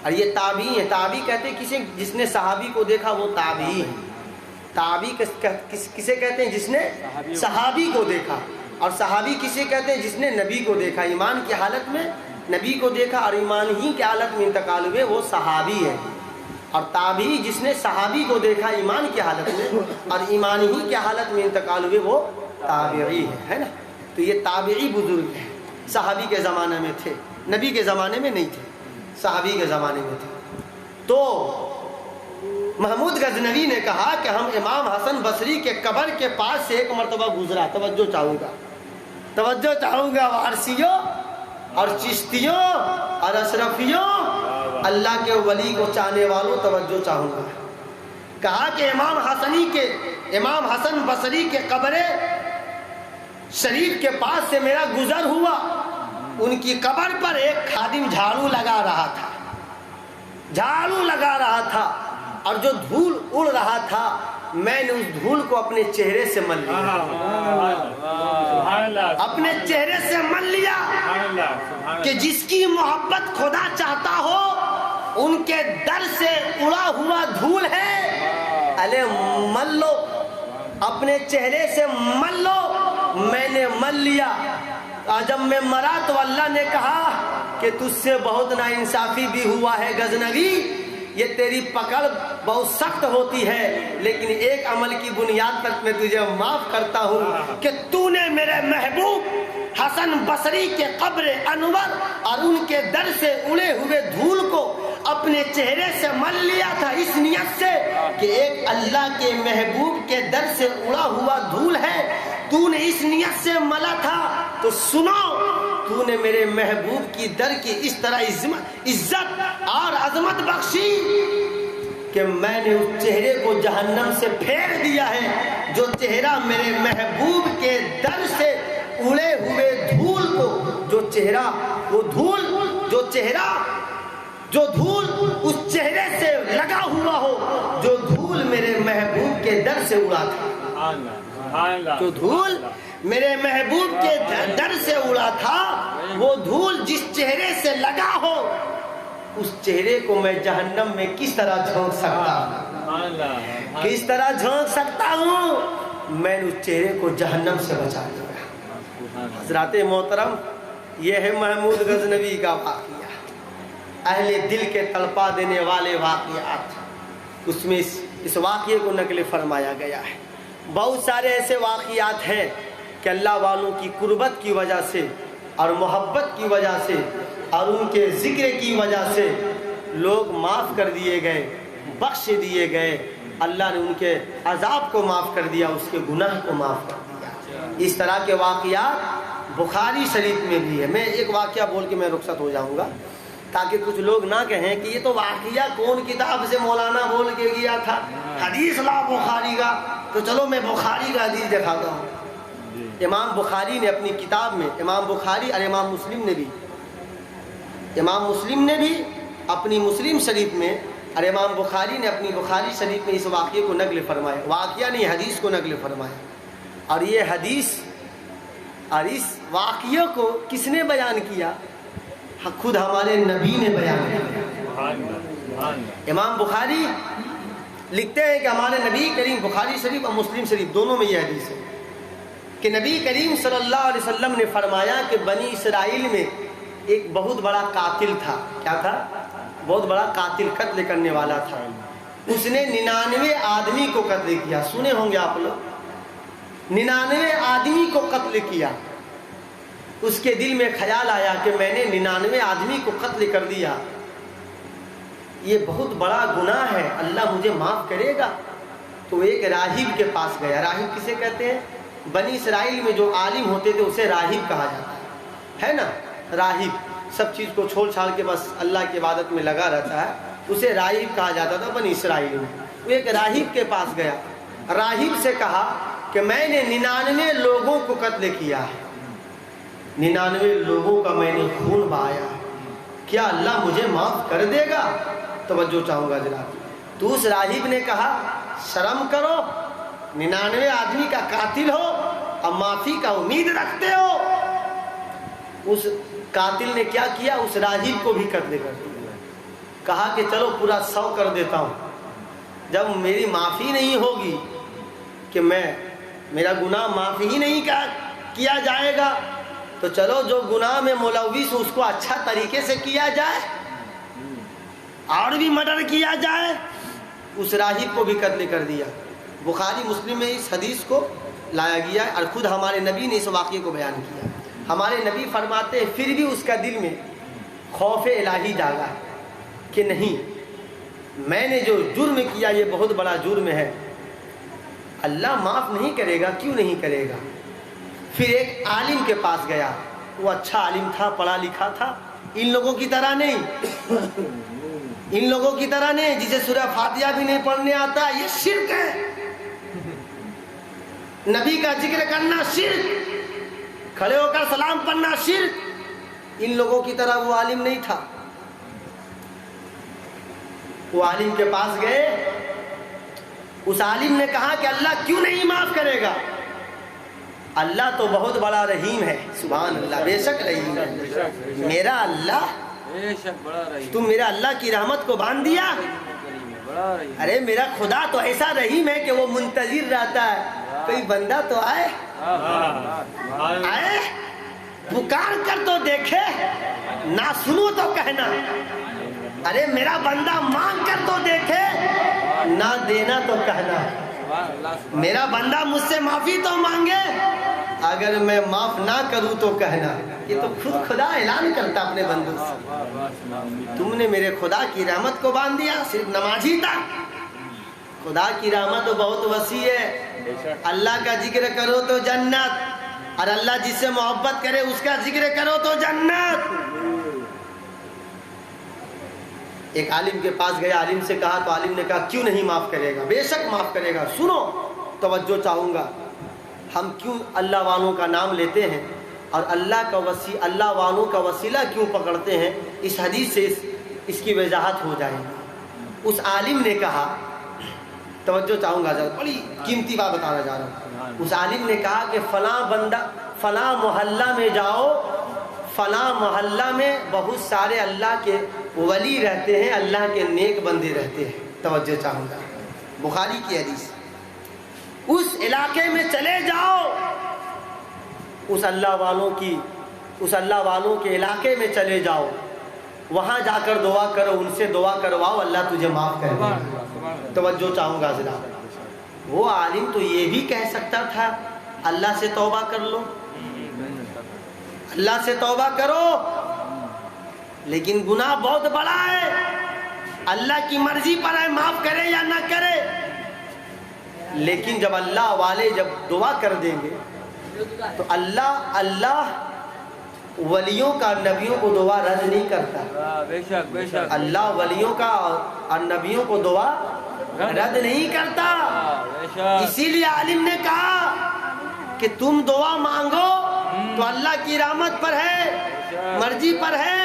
اور یہ تابعی ہے. تابعی کہتے ہیں کسی جس نے صحابی کو دیکھا وہ تابعی ہے. تابعی کسے کہتے ہیں؟ جس نے صحابی کو دیکھا. اور صحابی کسے کہتے ہیں؟ جس نے نبی کو دیکھا، ایمان کی حالت میں نبی کو دیکھا اور ایمان ہی کی حالت میں انتقال ہوئے، وہ صحابی ہے. اور تابعی جس نے صحابی کو دیکھا ایمان کی حالت میں اور ایمان ہی کی حالت میں انتقال ہوئے، وہ تابعی ہے نا. تو یہ تابعی بزرگ ہے. صحابی کے زمانے میں تھے، نبی کے زمانے میں نہیں تھے، صحابی کے زمانے میں تھے. تو محمود غزنوی نے کہا کہ ہم امام حسن بصری کے قبر کے پاس سے ایک مرتبہ گزرا. توجہ چاہوں گا، توجہ چاہوں گا. وارثیوں اور چشتیوں اور اشرفیوں، اللہ کے ولی کو چاہنے والوں، توجہ چاہوں گا. کہا کہ امام حسن بصری کے قبر شریف کے پاس سے میرا گزر ہوا. ان کی قبر پر ایک خادم جھاڑو لگا رہا تھا، جھاڑو لگا رہا تھا. اور جو دھول اڑ رہا تھا میں نے اس دھول کو اپنے چہرے سے مل لیا، اپنے چہرے سے مل لیا. کہ جس کی محبت خدا چاہتا ہو ان کے در سے اڑا ہوا دھول ہے، ارے مل لو، اپنے چہرے سے مل لو. میں نے مل لیا. جب میں مرا تو اللہ نے کہا کہ تجھ سے بہت ناانصافی بھی ہوا ہے غزنوی، یہ تیری پکڑ بہت سخت ہوتی ہے، لیکن ایک عمل کی بنیاد پر میں تجھے معاف کرتا ہوں کہ تو نے میرے محبوب حسن بصری کے قبر انور اور ان کے در سے اڑے ہوئے دھول کو اپنے چہرے سے مل لیا تھا، اس نیت سے کہ ایک اللہ کے محبوب کے در سے اڑا ہوا دھول ہے، تو نے اس نیت سے ملا تھا. تو سنو، تو نے میرے محبوب کی در کی اس طرح عزت اور عظمت بخشی کہ میں نے اس چہرے کو جہنم سے پھیر دیا ہے. جو چہرہ میرے محبوب کے در سے اڑے ہوئے دھول کو، جو چہرہ، وہ دھول، جو دھول اس چہرے سے لگا ہوا ہو، جو دھول میرے محبوب کے در سے اڑا تھا، جو دھول میرے محبوب کے در سے اڑا تھا، وہ دھول جس چہرے سے لگا ہو، اس چہرے کو میں جہنم میں کس طرح جھونک سکتا ہوں، کس طرح جھونک سکتا ہوں. میں نے اس چہرے کو جہنم سے بچا لیا. حضرات محترم، یہ ہے محمود غزنوی کا واقعہ، اہل دل کے تڑپا دینے والے واقعات. اس میں اس واقعے کو نقل فرمایا گیا ہے. بہت سارے ایسے واقعات ہیں کہ اللہ والوں کی قربت کی وجہ سے اور محبت کی وجہ سے اور ان کے ذکر کی وجہ سے لوگ معاف کر دیے گئے، بخش دیے گئے. اللہ نے ان کے عذاب کو معاف کر دیا، اس کے گناہ کو معاف کر دیا. اس طرح کے واقعات بخاری شریف میں بھی ہے. میں ایک واقعہ بول کے میں رخصت ہو جاؤں گا تاکہ کچھ لوگ نہ کہیں کہ یہ تو واقعہ کون کتاب سے مولانا بول کے گیا تھا، حدیث لا بخاری کا. تو چلو میں بخاری کا حدیث دکھاتا ہوں. امام بخاری نے اپنی کتاب میں، امام بخاری اور امام مسلم نے بھی اپنی مسلم شریف میں، اور امام بخاری نے اپنی بخاری شریف میں اس واقعے کو نقل فرمایا. واقعہ نہیں، حدیث کو نقل فرمایا. اور یہ حدیث اور اس واقعے کو کس نے بیان کیا؟ خود ہمارے نبی نے بیان کیا. امام بخاری لکھتے ہیں کہ ہمارے نبی کریم، بخاری شریف اور مسلم شریف دونوں میں یہ حدیث ہے کہ نبی کریم صلی اللہ علیہ وسلم نے فرمایا کہ بنی اسرائیل میں ایک بہت بڑا قاتل تھا. کیا تھا؟ بہت بڑا قاتل، قتل کرنے والا تھا. اس نے 99 آدمی کو قتل کیا. سنے ہوں گے آپ لوگ، 99 آدمی کو قتل کیا. اس کے دل میں خیال آیا کہ میں نے 99 آدمی کو قتل کر دیا, یہ بہت بڑا گناہ ہے, اللہ مجھے معاف کرے گا. تو ایک راہب کے پاس گیا. راہب کسے کہتے ہیں؟ بنی اسرائیل میں جو عالم ہوتے تھے اسے راہب کہا جاتا ہے نا. راہب سب چیز کو چھوڑ چھاڑ کے بس اللہ کی عبادت میں لگا رہتا ہے, اسے راہب کہا جاتا تھا بنی اسرائیل میں. وہ ایک راہب کے پاس گیا. راہب سے کہا کہ میں نے 99 لوگوں کو قتل کیا ہے, 99 لوگوں کا میں نے خون بہایا ہے, کیا اللہ مجھے معاف کر دے گا؟ توجہ چاہوں گا جناب. تو اس راہب نے کہا شرم کرو, 99 آدمی کا قاتل ہو اور معافی کا امید رکھتے ہو. اس قاتل نے کیا کیا, اس راہب کو بھی قتل کر دیا. کہا کہ چلو پورا 100 کر دیتا ہوں, جب میری معافی نہیں ہوگی کہ میرا گناہ معافی ہی نہیں کیا جائے گا تو چلو جو گناہ میں ملوث اس کو اچھا طریقے سے کیا جائے اور بھی مرڈر کیا جائے. اس راہب کو بھی قتل کر دیا. بخاری مسلم میں اس حدیث کو لایا گیا اور خود ہمارے نبی نے اس واقعے کو بیان کیا. ہمارے نبی فرماتے ہیں پھر بھی اس کا دل میں خوف الہی جاگا کہ نہیں, میں نے جو جرم کیا یہ بہت بڑا جرم ہے, اللہ معاف نہیں کرے گا. کیوں نہیں کرے گا؟ پھر ایک عالم کے پاس گیا. وہ اچھا عالم تھا, پڑھا لکھا تھا, ان لوگوں کی طرح نہیں, جسے سورہ فاتحہ بھی نہیں پڑھنے آتا. یہ شرک ہے, نبی کا ذکر کرنا شرک, کھڑے ہو کر سلام پڑھنا شرک. ان لوگوں کی طرح وہ عالم نہیں تھا. وہ عالم کے پاس گئے. اس عالم نے کہا کہ اللہ کیوں نہیں معاف کرے گا؟ اللہ تو بہت بڑا رحیم ہے. سبحان اللہ, بے شک رحیم ہے میرا اللہ. تم میرا اللہ کی رحمت کو باندھ دیا. ارے میرا خدا تو ایسا رحیم ہے کہ وہ منتظر رہتا ہے کوئی بندہ تو آئے, پکار کر تو دیکھے, نہ سنو تو کہنا. ارے میرا بندہ مانگ کر تو دیکھے, نہ دینا تو کہنا. میرا بندہ مجھ سے معافی تو مانگے, اگر میں معاف نہ کروں تو کہنا. یہ تو خود خدا اعلان کرتا اپنے بندوں سے. تم نے میرے خدا کی رحمت کو باندھ دیا صرف نمازی تک. خدا کی رحمت تو بہت وسیع ہے. اللہ کا ذکر کرو تو جنت, اور اللہ جس سے محبت کرے اس کا ذکر کرو تو جنت. ایک عالم کے پاس گیا, عالم سے کہا تو عالم نے کہا کیوں نہیں معاف کرے گا؟ بے شک معاف کرے گا. سنو, توجہ چاہوں گا. ہم کیوں اللہ والوں کا نام لیتے ہیں اور اللہ والوں کا وسیلہ کیوں پکڑتے ہیں, اس حدیث سے اس کی وضاحت ہو جائے گی. اس عالم نے کہا, توجہ چاہوں گا, بڑی قیمتی بات بتانا جا رہا ہوں. اس عالم نے کہا کہ فلاں بندہ فلاں محلہ میں جاؤ, فلاں محلہ میں بہت سارے اللہ کے ولی رہتے ہیں, اللہ کے نیک بندے رہتے ہیں. توجہ چاہوں گا, بخاری کی حدیث. اس علاقے میں چلے جاؤ, اس اللہ والوں کے علاقے میں چلے جاؤ, وہاں جا کر دعا کرو, ان سے دعا کرواؤ, اللہ تجھے معاف کر دے گا. توجہ چاہوں گا ذرا. وہ عالم تو یہ بھی کہہ سکتا تھا اللہ سے توبہ کر لو, اللہ سے توبہ کرو, لیکن گناہ بہت بڑا ہے, اللہ کی مرضی پر ہے معاف کرے یا نہ کرے. لیکن جب اللہ والے جب دعا کر دیں گے تو اللہ ولیوں کا نبیوں کو دعا رد نہیں کرتا. اللہ ولیوں کا اور نبیوں کو دعا رد نہیں کرتا. اسی لیے عالم نے کہا کہ تم دعا مانگو تو اللہ کی رحمت پر ہے, مرضی پر ہے,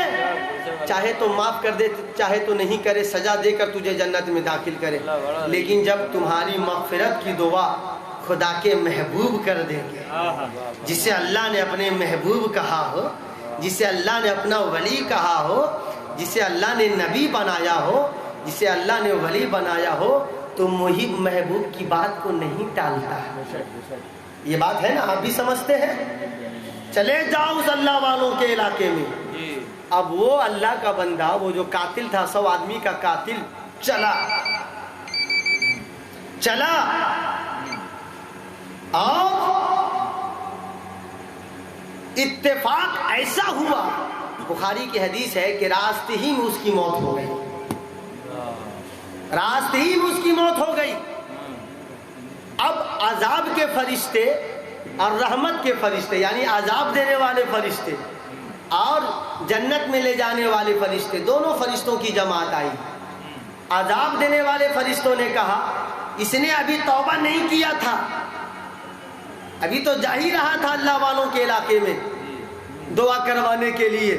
چاہے تو معاف کر دے, چاہے تو نہیں کرے, سزا دے کر تجھے جنت میں داخل کرے. لیکن جب تمہاری مغفرت کی دعا خدا کے محبوب کر دیں گے, جسے اللہ نے اپنے محبوب کہا ہو, جسے اللہ نے اپنا ولی کہا ہو, جسے اللہ نے نبی بنایا ہو, جسے اللہ نے ولی بنایا ہو, تو محب محبوب کی بات کو نہیں ٹالتا. یہ بات ہے نا, آپ بھی سمجھتے ہیں. چلے جاؤ اس اللہ والوں کے علاقے میں. اب وہ اللہ کا بندہ, وہ جو قاتل تھا, 100 آدمی کا قاتل, چلا اور اتفاق ایسا ہوا، بخاری کی حدیث ہے کہ راستے ہی میں اس کی موت ہو گئی، راستے ہی میں اس کی موت ہو گئی۔ اب عذاب کے فرشتے اور رحمت کے فرشتے، یعنی عذاب دینے والے فرشتے اور جنت میں لے جانے والے فرشتے، دونوں فرشتوں کی جماعت آئی۔ عذاب دینے والے فرشتوں نے کہا اس نے ابھی توبہ نہیں کیا تھا، ابھی تو جا ہی رہا تھا اللہ والوں کے علاقے میں دعا کروانے کے لیے،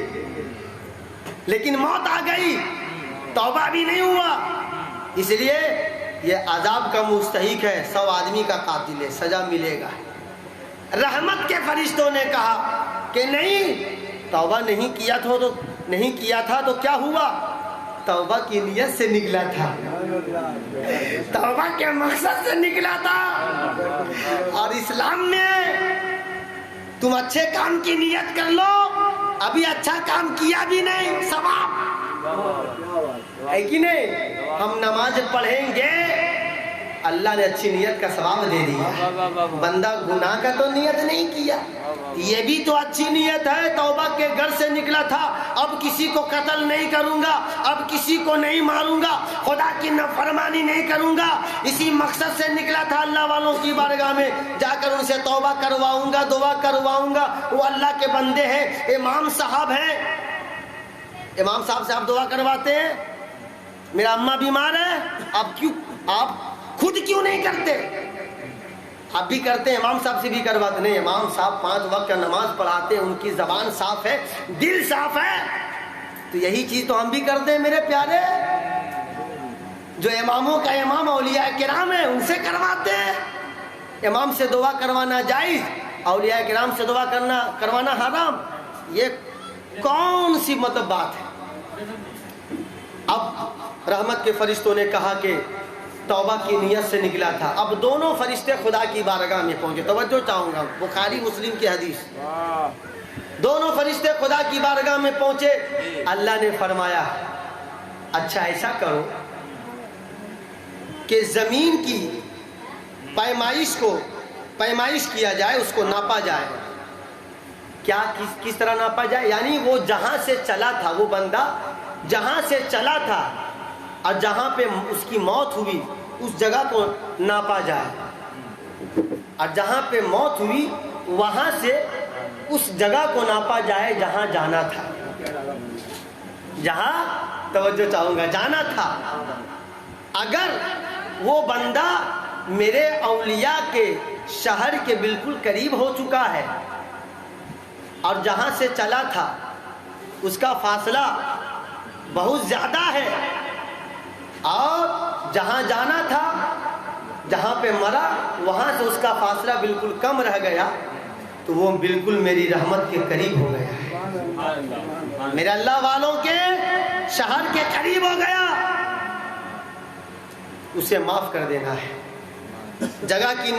لیکن موت آ گئی، توبہ بھی نہیں ہوا، اس لیے یہ عذاب کا مستحق ہے، 100 آدمی کا قاتل ہے، سزا ملے گا۔ رحمت کے فرشتوں نے کہا کہ نہیں، توبہ نہیں کیا تھا تو کیا ہوا؟ توبہ کی نیت سے نکلا تھا، توبہ کے مقصد سے نکلا تھا۔ اور اسلام میں تم اچھے کام کی نیت کر لو، ابھی اچھا کام کیا بھی نہیں، ثواب ہے کہ نہیں؟ ہم نماز پڑھیں گے، اللہ نے اچھی نیت کا ثواب دے دیا، بندہ گناہ کا تو نیت نہیں کیا، یہ بھی تو اچھی نیت ہے، توبہ کے گھر سے نکلا تھا، اب کسی کو قتل نہیں کروں گا، اب کسی کو نہیں ماروں گا، خدا کی نافرمانی نہیں کروں گا، اسی مقصد سے نکلا تھا اللہ والوں کی بارگاہ میں، جا کر ان سے توبہ کرواؤں گا، دعا کرواؤں گا۔ وہ اللہ کے بندے ہیں، امام صاحب ہیں، امام صاحب سے آپ دعا کرواتے ہیں؟ میرا اماں بیمار ہے، آپ خود کیوں نہیں کرتے؟ آپ بھی کرتے ہیں، امام صاحب سے بھی کرواتے نہیں؟ امام صاحب 5 وقت کا نماز پڑھاتے ہیں، ان کی زبان صاف ہے، دل صاف ہے، تو یہی چیز تو ہم بھی کرتے ہیں میرے پیارے۔ جو اماموں کا امام اولیاء کرام ہے، ان سے کرواتے ہیں۔ امام سے دعا کروانا جائز، اولیاء کرام سے دعا کروانا حرام، یہ کون سی مطلب بات ہے؟ اب رحمت کے فرشتوں نے کہا کہ توبہ کی نیت سے نکلا تھا۔ اب دونوں فرشتے خدا کی بارگاہ میں پہنچے، توجہ چاہوں گا، بخاری مسلم کی حدیث، دونوں فرشتے خدا کی بارگاہ میں پہنچے، اللہ نے فرمایا اچھا ایسا کرو کہ زمین کی پیمائش کیا جائے، اس کو ناپا جائے۔ کیا کس طرح ناپا جائے؟ یعنی وہ جہاں سے چلا تھا، وہ بندہ جہاں سے چلا تھا اور جہاں پہ اس کی موت ہوئی، اس جگہ کو ناپا جائے، اور جہاں پہ موت ہوئی وہاں سے اس جگہ کو ناپا جائے جہاں جانا تھا، جہاں توجہ چاہوں گا جانا تھا۔ اگر وہ بندہ میرے اولیاء کے شہر کے بالکل قریب ہو چکا ہے اور جہاں سے چلا تھا اس کا فاصلہ بہت زیادہ ہے، اور جہاں جانا تھا، جہاں پہ مرا، وہاں سے اس کا فاصلہ بالکل کم رہ گیا، تو وہ بالکل میری رحمت کے قریب ہو گیا ہے، میرے اللہ والوں کے شہر کے قریب ہو گیا، اسے معاف کر دینا ہے۔ جگہ کی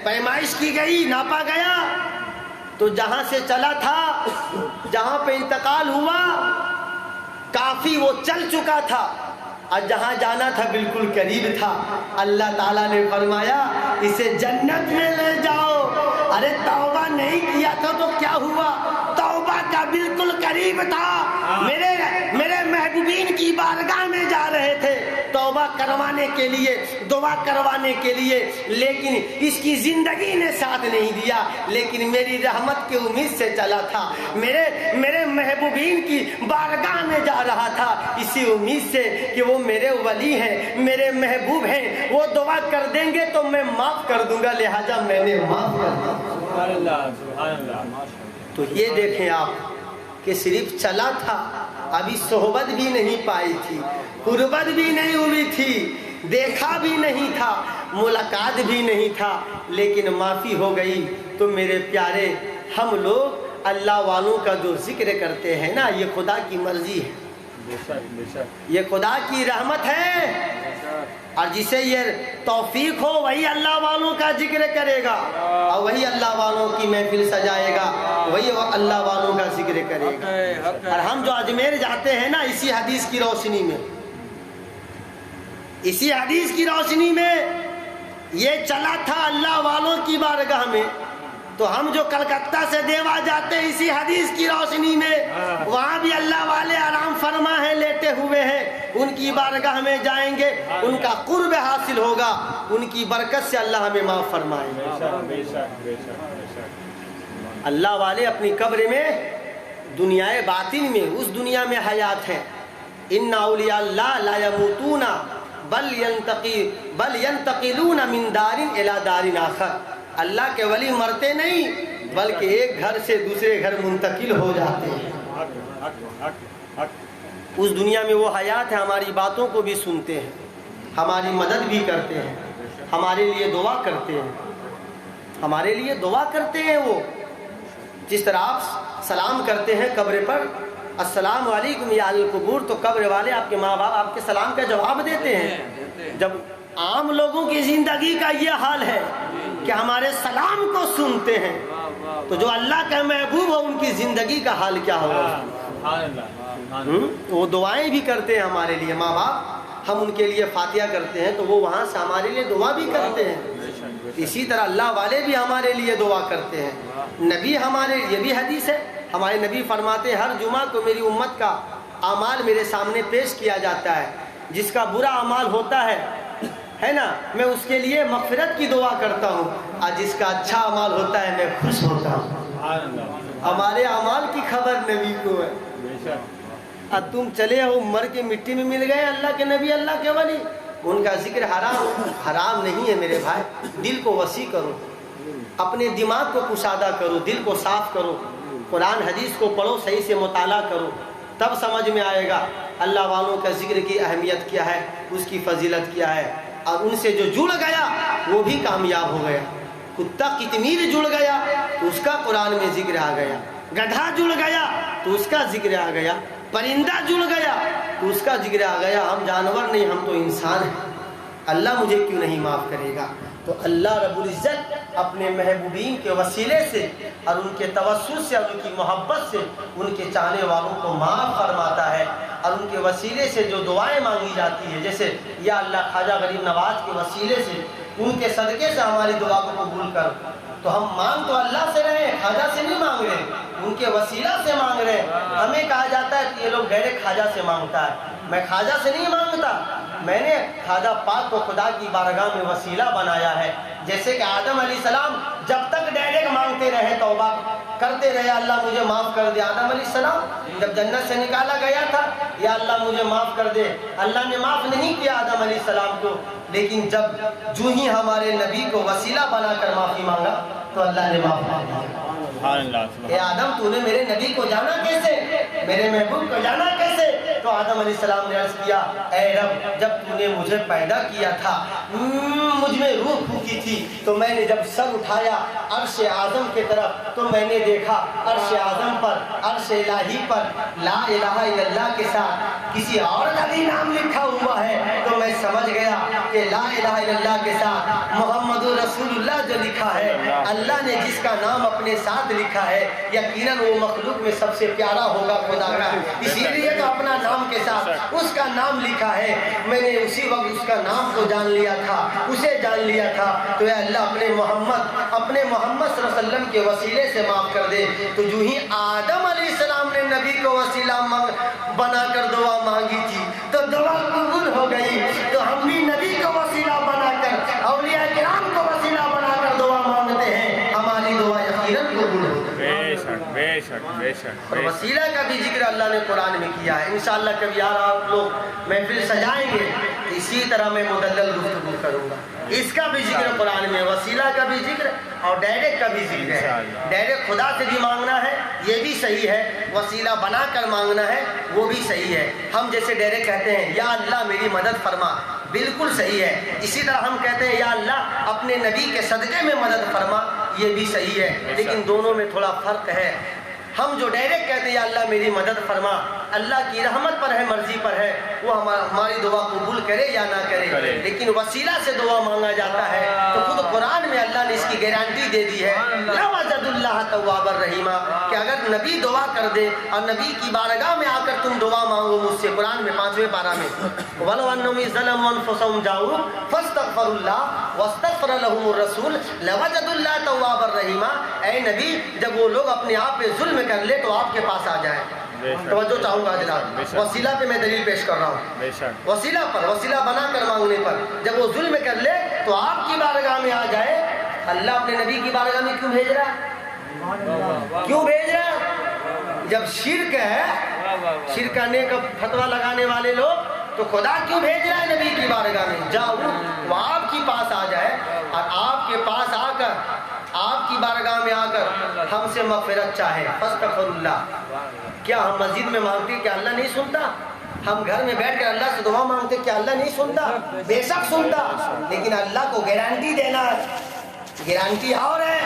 پیمائش کی گئی، ناپا گیا، تو جہاں سے چلا تھا، جہاں پہ انتقال ہوا، کافی وہ چل چکا تھا، اور جہاں جانا تھا بالکل قریب تھا۔ اللہ تعالیٰ نے فرمایا اسے جنت میں لے جاؤ۔ ارے توبہ نہیں کیا تھا تو کیا ہوا؟ توبہ کا بالکل قریب تھا، میرے محبوبین کی بارگاہ میں جا رہے تھے توبہ کروانے کے لیے، دعا کروانے کے لیے، لیکن اس کی زندگی نے ساتھ نہیں دیا، لیکن میری رحمت کی امید سے چلا تھا، میرے محبوبین کی بارگاہ میں جا رہا تھا، اسی امید سے کہ وہ میرے ولی ہیں، میرے محبوب ہیں، وہ دعا کر دیں گے تو میں معاف کر دوں گا، لہذا میں نے معاف کر دیا۔ سبحان اللہ، سبحان اللہ۔ تو یہ دیکھیں آپ کہ صرف چلا تھا، ابھی صحبت بھی نہیں پائی تھی، قربت بھی نہیں ہوئی تھی، دیکھا بھی نہیں تھا، ملاقات بھی نہیں تھا، لیکن معافی ہو گئی۔ تو میرے پیارے، ہم لوگ اللہ والوں کا جو ذکر کرتے ہیں نا، یہ خدا کی مرضی ہے، یہ خدا کی رحمت ہے، اور جسے یہ توفیق ہو وہی اللہ والوں کا ذکر کرے گا، اور وہی اللہ والوں کی محفل سجائے گا، وہی اللہ والوں کا ذکر کرے گا۔ اور ہم جو اجمیر جاتے ہیں نا، اسی حدیث کی روشنی میں یہ چلا تھا اللہ والوں کی بارگاہ میں، تو ہم جو کلکتہ سے دیوا جاتے ہیں اسی حدیث کی روشنی میں، وہاں بھی اللہ والے آرام فرما ہے، لیٹے ہوئے ہیں، ان کی بارگاہ میں جائیں گے، ان کا قرب حاصل ہوگا، ان کی برکت سے اللہ ہمیں معاف فرمائے۔ اللہ والے اپنی قبر میں دنیا باطن میں، اس دنیا میں حیات ہے۔ ان اولیاء اللہ لا یموتون بل ینتقلون من دار الی دار آخر۔ اللہ کے ولی مرتے نہیں بلکہ ایک گھر سے دوسرے گھر منتقل ہو جاتے ہیں۔ اس دنیا میں وہ حیات ہے، ہماری باتوں کو بھی سنتے ہیں، ہماری مدد بھی کرتے ہیں، ہمارے لیے دعا کرتے ہیں، ہمارے لیے دعا کرتے ہیں۔ وہ جس طرح آپ سلام کرتے ہیں قبر پر، السلام علیکم یا القبور، تو قبر والے آپ کے ماں باپ آپ کے سلام کا جواب دیتے ہیں۔ جب عام لوگوں کی زندگی کا یہ حال ہے کہ ہمارے سلام کو سنتے ہیں، تو جو اللہ کا محبوب ہو ان کی زندگی کا حال کیا ہوگا؟ وہ دعائیں بھی کرتے ہیں ہمارے لیے، ماں باپ، ہم ان کے لیے فاتحہ کرتے ہیں تو وہ وہاں سے ہمارے لیے دعا بھی کرتے ہیں۔ اسی طرح اللہ والے بھی ہمارے لیے دعا کرتے ہیں۔ نبی ہمارے، یہ بھی حدیث ہے، ہمارے نبی فرماتے ہیں ہر جمعہ کو میری امت کا اعمال میرے سامنے پیش کیا جاتا ہے، جس کا برا اعمال ہوتا ہے نا، میں اس کے لیے مغفرت کی دعا کرتا ہوں، اور جس کا اچھا اعمال ہوتا ہے میں خوش ہوتا ہوں۔ ہمارے اعمال کی خبر نبی کو ہے۔ اور تم چلے ہو مر کے مٹی میں مل گئے اللہ کے نبی، اللہ کے ولی، ان کا ذکر حرام نہیں ہے میرے بھائی۔ دل کو وسیع کرو، اپنے دماغ کو کشادہ کرو، دل کو صاف کرو، قرآن حدیث کو پڑھو، صحیح سے مطالعہ کرو، تب سمجھ میں آئے گا اللہ والوں کا ذکر کی اہمیت کیا ہے، اس کی فضیلت کیا ہے۔ اور ان سے جو جڑ گیا وہ بھی کامیاب ہو گیا۔ کتا قطمیر جڑ گیا تو اس کا قرآن میں ذکر آ گیا، گدھا جڑ گیا تو اس کا ذکر آ گیا، پرندہ جڑ گیا تو اس کا ذکر آ گیا۔ ہم جانور نہیں، ہم تو انسان ہیں، اللہ مجھے کیوں نہیں معاف کرے گا؟ تو اللہ رب العزت اپنے محبوبین کے وسیلے سے اور ان کے توسل سے اور ان کی محبت سے ان کے چاہنے والوں کو معاف فرماتا ہے، اور ان کے وسیلے سے جو دعائیں مانگی جاتی ہے، جیسے یا اللہ خواجہ غریب نواز کے وسیلے سے، ان کے صدقے سے ہماری دعا کو قبول کر۔ تو ہم مانگ تو اللہ سے رہے ہیں، خواجہ سے نہیں مانگ رہے، ان کے وسیلہ سے مانگ رہے ہیں۔ ہمیں کہا جاتا ہے کہ یہ لوگ ڈائریکٹ خواجہ سے مانگتا ہے، میں خواجہ سے نہیں مانگتا، میں نے خواجہ پاک کو خدا کی بارگاہ میں وسیلہ بنایا ہے۔ جیسے کہ آدم علیہ السلام جب تک ڈائریکٹ مانگتے رہے، توبہ کرتے رہے اللہ مجھے معاف کر دے، آدم علیہ السلام جب جنت سے نکالا گیا تھا یا اللہ مجھے معاف کر دے، اللہ نے معاف نہیں کیا آدم علیہ السلام کو، لیکن جب جو ہی ہمارے نبی کو وسیلہ بنا کر معافی مانگا تو اللہ نے معاف کر دیا۔ اے آدم تو نے میرے نبی کو جانا کیسے، میرے محبوب کو جانا کیسے؟ تو آدم علیہ السلام نے عرض کیا، اے رب جب تو نے مجھے پیدا کیا تھا، مجھ میں روح پھونکی تھی، تو میں نے جب سر اٹھایا عرش اعظم کے طرف تو میں نے دیکھا عرش اعظم پر، عرش الہی پر لا الہ الا اللہ کے ساتھ کسی اور کا بھی نام لکھا ہوا ہے، تو میں سمجھ گیا کہ لا الہ الا اللہ کے ساتھ محمد رسول اللہ جو لکھا ہے، اللہ نے جس کا نام اپنے ساتھ لکھا ہے یقیناً وہ مخلوق میں سب سے پیارا ہوگا خدا کا، اسی لیے تو اپنا نام کے ساتھ اس کا نام لکھا ہے۔ میں نے اسی وقت اس کا نام کو جان لیا تھا، اسے جان لیا تھا، تو اے اللہ اپنے محمد صلی اللہ علیہ وسلم کے وسیلے سے معاف کر دے۔ تو جو ہی آدم علیہ السلام نے نبی کو وسیلہ بنا کر دعا مانگی تھی تو دعا قبول ہو گئی، تو ہم بھی نبی کو وسیلہ بنا کر، اولیاء کرام کو وسیلہ بنا کر دعا مانگتے ہیں، ہماری دعا یقیناً قبول ہو گئی۔ اور وسیلہ کا بھی ذکر اللہ نے قرآن میں کیا ہے۔ انشاءاللہ کبھی یار آپ لوگ محفل سجائیں گے اسی طرح میں مدلل گفتگو کروں گا۔ اس کا بھی ذکر قرآن میں، وسیلہ کا بھی ذکر اور ڈائریکٹ کا بھی ذکر ہے۔ ڈائریکٹ خدا سے بھی مانگنا ہے یہ بھی صحیح ہے، وسیلہ بنا کر مانگنا ہے وہ بھی صحیح ہے۔ ہم جیسے ڈائریکٹ کہتے ہیں یا اللہ میری مدد فرما، بالکل صحیح ہے۔ اسی طرح ہم کہتے ہیں یا اللہ اپنے نبی کے صدقے میں مدد فرما، یہ بھی صحیح ہے، لیکن دونوں میں تھوڑا فرق ہے۔ ہم جو ڈائریکٹ کہتے ہیں یا اللہ میری مدد فرما، اللہ کی رحمت پر ہے، مرضی پر ہے، وہ ہماری دعا قبول کرے یا نہ کرے، لیکن وسیلہ سے دعا مانگا جاتا ہے تو خود قرآن میں اللہ نے اس کی گارنٹی دے دی ہے، لا وجد اللہ توابا رحیما، کہ اگر نبی دعا کر دے اور نبی کی بارگاہ میں آ کر تم دعا مانگو مجھ سے، قرآن میں 5ویں پارہ میں وَلَوْ أَنَّهُمْ إِذْ ظَلَمُوا أَنفُسَهُمْ جَاءُوكَ فَاسْتَغْفَرُوا اللَّهَ وَاسْتَغْفَرَ لَهُمُ الرَّسُولُ لَوَجَدُوا اللَّهَ تَوَّابًا رَحِيمًا۔ اے نبی جب وہ لوگ اپنے آپ پہ ظلم کر لے تو آپ کے پاس آ جائیں۔ توجہ چاہوں گا جناب، وسیلہ پہ میں دلیل پیش کر رہا ہوں، وسیلہ پر، وسیلہ بنا کر مانگنے پر، جب وہ ظلم کر لے تو آپ کی بارگاہ میں آ جائے۔ اللہ اپنے نبی کی بارگاہ میں کیوں بھیج رہا ہے؟ کیوں بھیج رہا ہے؟ جب شرک ہے، شرک کرنے کا فتویٰ لگانے والے لوگ، تو خدا کیوں بھیج رہا ہے نبی کی بارگاہ میں؟ جاؤ وہ آپ کے پاس آ جائے، اور آپ کے پاس آ کر، آپ کی بارگاہ میں آ کر ہم سے مغفرت چاہے، فاستغفر اللہ۔ کیا ہم مسجد میں مانگتے کہ اللہ نہیں سنتا؟ ہم گھر میں بیٹھ کر اللہ سے دعا مانگتے کہ اللہ نہیں سنتا؟ بے شک سنتا، لیکن اللہ کو گارنٹی دینا ہے، گارنٹی اور ہے،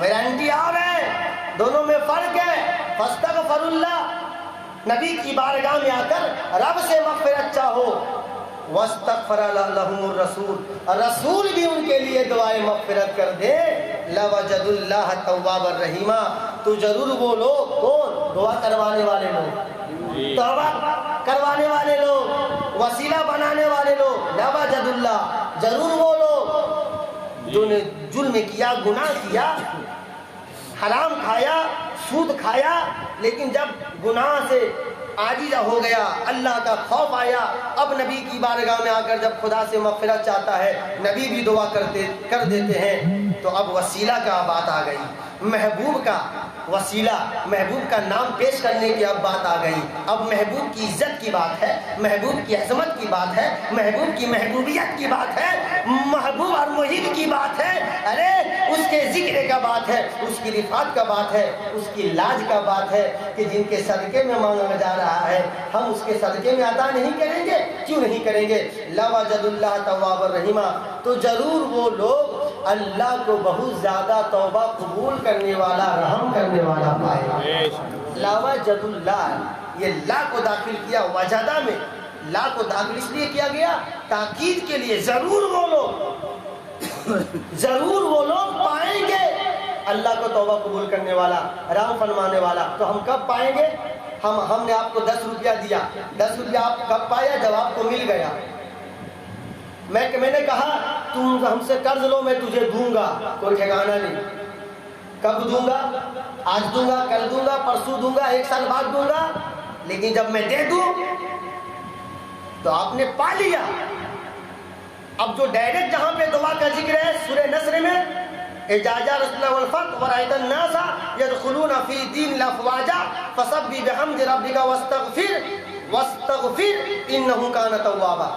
گارنٹی اور ہے، دونوں میں فرق ہے۔ فاستغفر اللہ، نبی کی بارگاہ میں آ کر رب سے مغفرت چاہو، واستغفر لهم الرسول، اور رسول بھی ان کے لیے دعائیں مغفرت کر دے، لوجد اللہ توابا رحیما، تو ضرور وہ لوگ، کون؟ دعا کروانے والے لوگ، توبہ کروانے والے لوگ، وسیلہ بنانے والے لوگ، لوجد اللہ، ضرور وہ لوگ جو نے ظلم کیا، گناہ کیا، حرام کھایا، سود کھایا، لیکن جب گناہ سے عاجز ہو گیا، اللہ کا خوف آیا، اب نبی کی بارگاہ میں آ کر جب خدا سے مغفرت چاہتا ہے، نبی بھی دعا کر دیتے ہیں، تو اب وسیلہ کا بات آ گئی، محبوب کا وسیلہ، محبوب کا نام پیش کرنے کی اب بات آ گئی۔ اب محبوب کی عزت کی بات ہے، محبوب کی عظمت کی بات ہے، محبوب کی محبوبیت کی بات ہے، محبوب اور محب کی بات ہے، ارے اس کے ذکر کا بات ہے، اس کی رفعت کا بات ہے، اس کی لاج کا بات ہے، کہ جن کے صدقے میں مانگا جا رہا ہے ہم اس کے صدقے میں عطا نہیں کریں گے؟ کیوں نہیں کریں گے؟ لوجد اللہ توابا رحیما، تو ضرور وہ لوگ اللہ کو بہت زیادہ توبہ قبول کرنے والا، رحم کرنے والا پائے۔ لوجد اللہ، یہ لا کو داخل کیا وجدہ میں، لا کو داخل اس لیے کیا گیا تاکید کے لیے، ضرور وہ لوگ، ضرور وہ لوگ پائیں گے اللہ کو توبہ قبول کرنے والا، رحم فرمانے والا۔ تو ہم کب پائیں گے؟ ہم نے آپ کو 10 روپیہ دیا، 10 روپیہ آپ کب پایا؟ جب آپ کو مل گیا۔ میں نے کہا تم ہم سے قرض لو، میں تجھے دوں گا، کوئی ٹھکانہ نہیں، کب دوں گا؟ آج دوں گا، کل دوں گا، پرسوں دوں گا، 1 سال بعد دوں گا، لیکن جب میں دے دوں تو آپ نے پا لیا۔ اب جو ڈائریکٹ جہاں پہ دعا کا ذکر ہے سورہ نصر میں، اجازہ رسول اللہ والفتح ورأیت الناس یدخلون فی دین اللہ افواجا فسبح بحمد ربک واستغفر انہ کان توابا،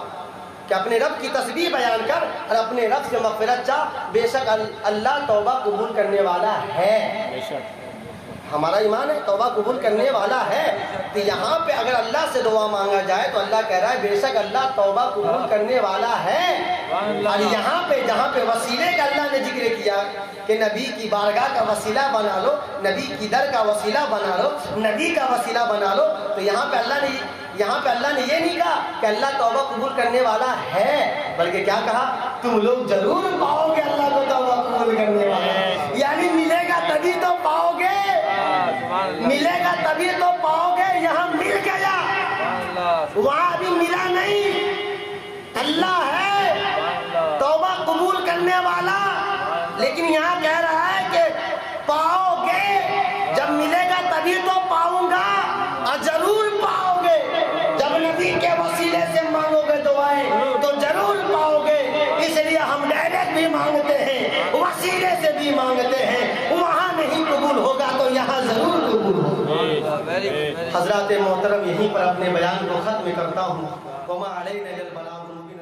کہ اپنے رب کی تسبیح بیان کر اور اپنے رب سے مغفرت چاہ، بے شک اللہ توبہ قبول کرنے والا ہے۔ ہمارا ایمان ہے توبہ قبول کرنے والا ہے۔ تو یہاں پہ اگر اللہ سے دعا مانگا جائے تو اللہ کہہ رہا ہے بے شک اللہ توبہ قبول کرنے والا ہے۔ اور یہاں پہ جہاں پہ وسیلے کا اللہ نے ذکر کیا کہ نبی کی بارگاہ کا وسیلہ بنا لو، نبی کی در کا وسیلہ بنا لو، نبی کا وسیلہ بنا لو، تو یہاں پہ اللہ نے یہ نہیں کہا کہ اللہ توبہ قبول کرنے والا ہے، بلکہ کیا کہا؟ تم لوگ ضرور پاؤ گے اللہ کو توبہ قبول کرنے والا، یعنی ملے گا تبھی تو پاؤ گے، ملے گا تبھی تو پاؤ گے۔ یہاں مل گیا، وہاں ابھی ملا نہیں۔ اللہ ہے توبہ قبول کرنے والا، لیکن یہاں کہہ رہا ہے کہ پاؤ گے، جب ملے گا تبھی تو پاؤں گا، اور ضرور پاؤ گے۔ جب نبی کے وسیلے سے مانگو گے دعائیں تو ضرور پاؤ گے۔ اس لیے ہم ڈائریکٹ بھی مانگتے ہیں، وسیلے سے بھی مانگتے ہیں، وہاں نہیں قبول ہوگا تو یہاں ضرور قبول ہوگا۔ حضرات محترم، یہیں پر اپنے بیان کو ختم کرتا ہوں۔ وما علینا الا البلاغ المبین۔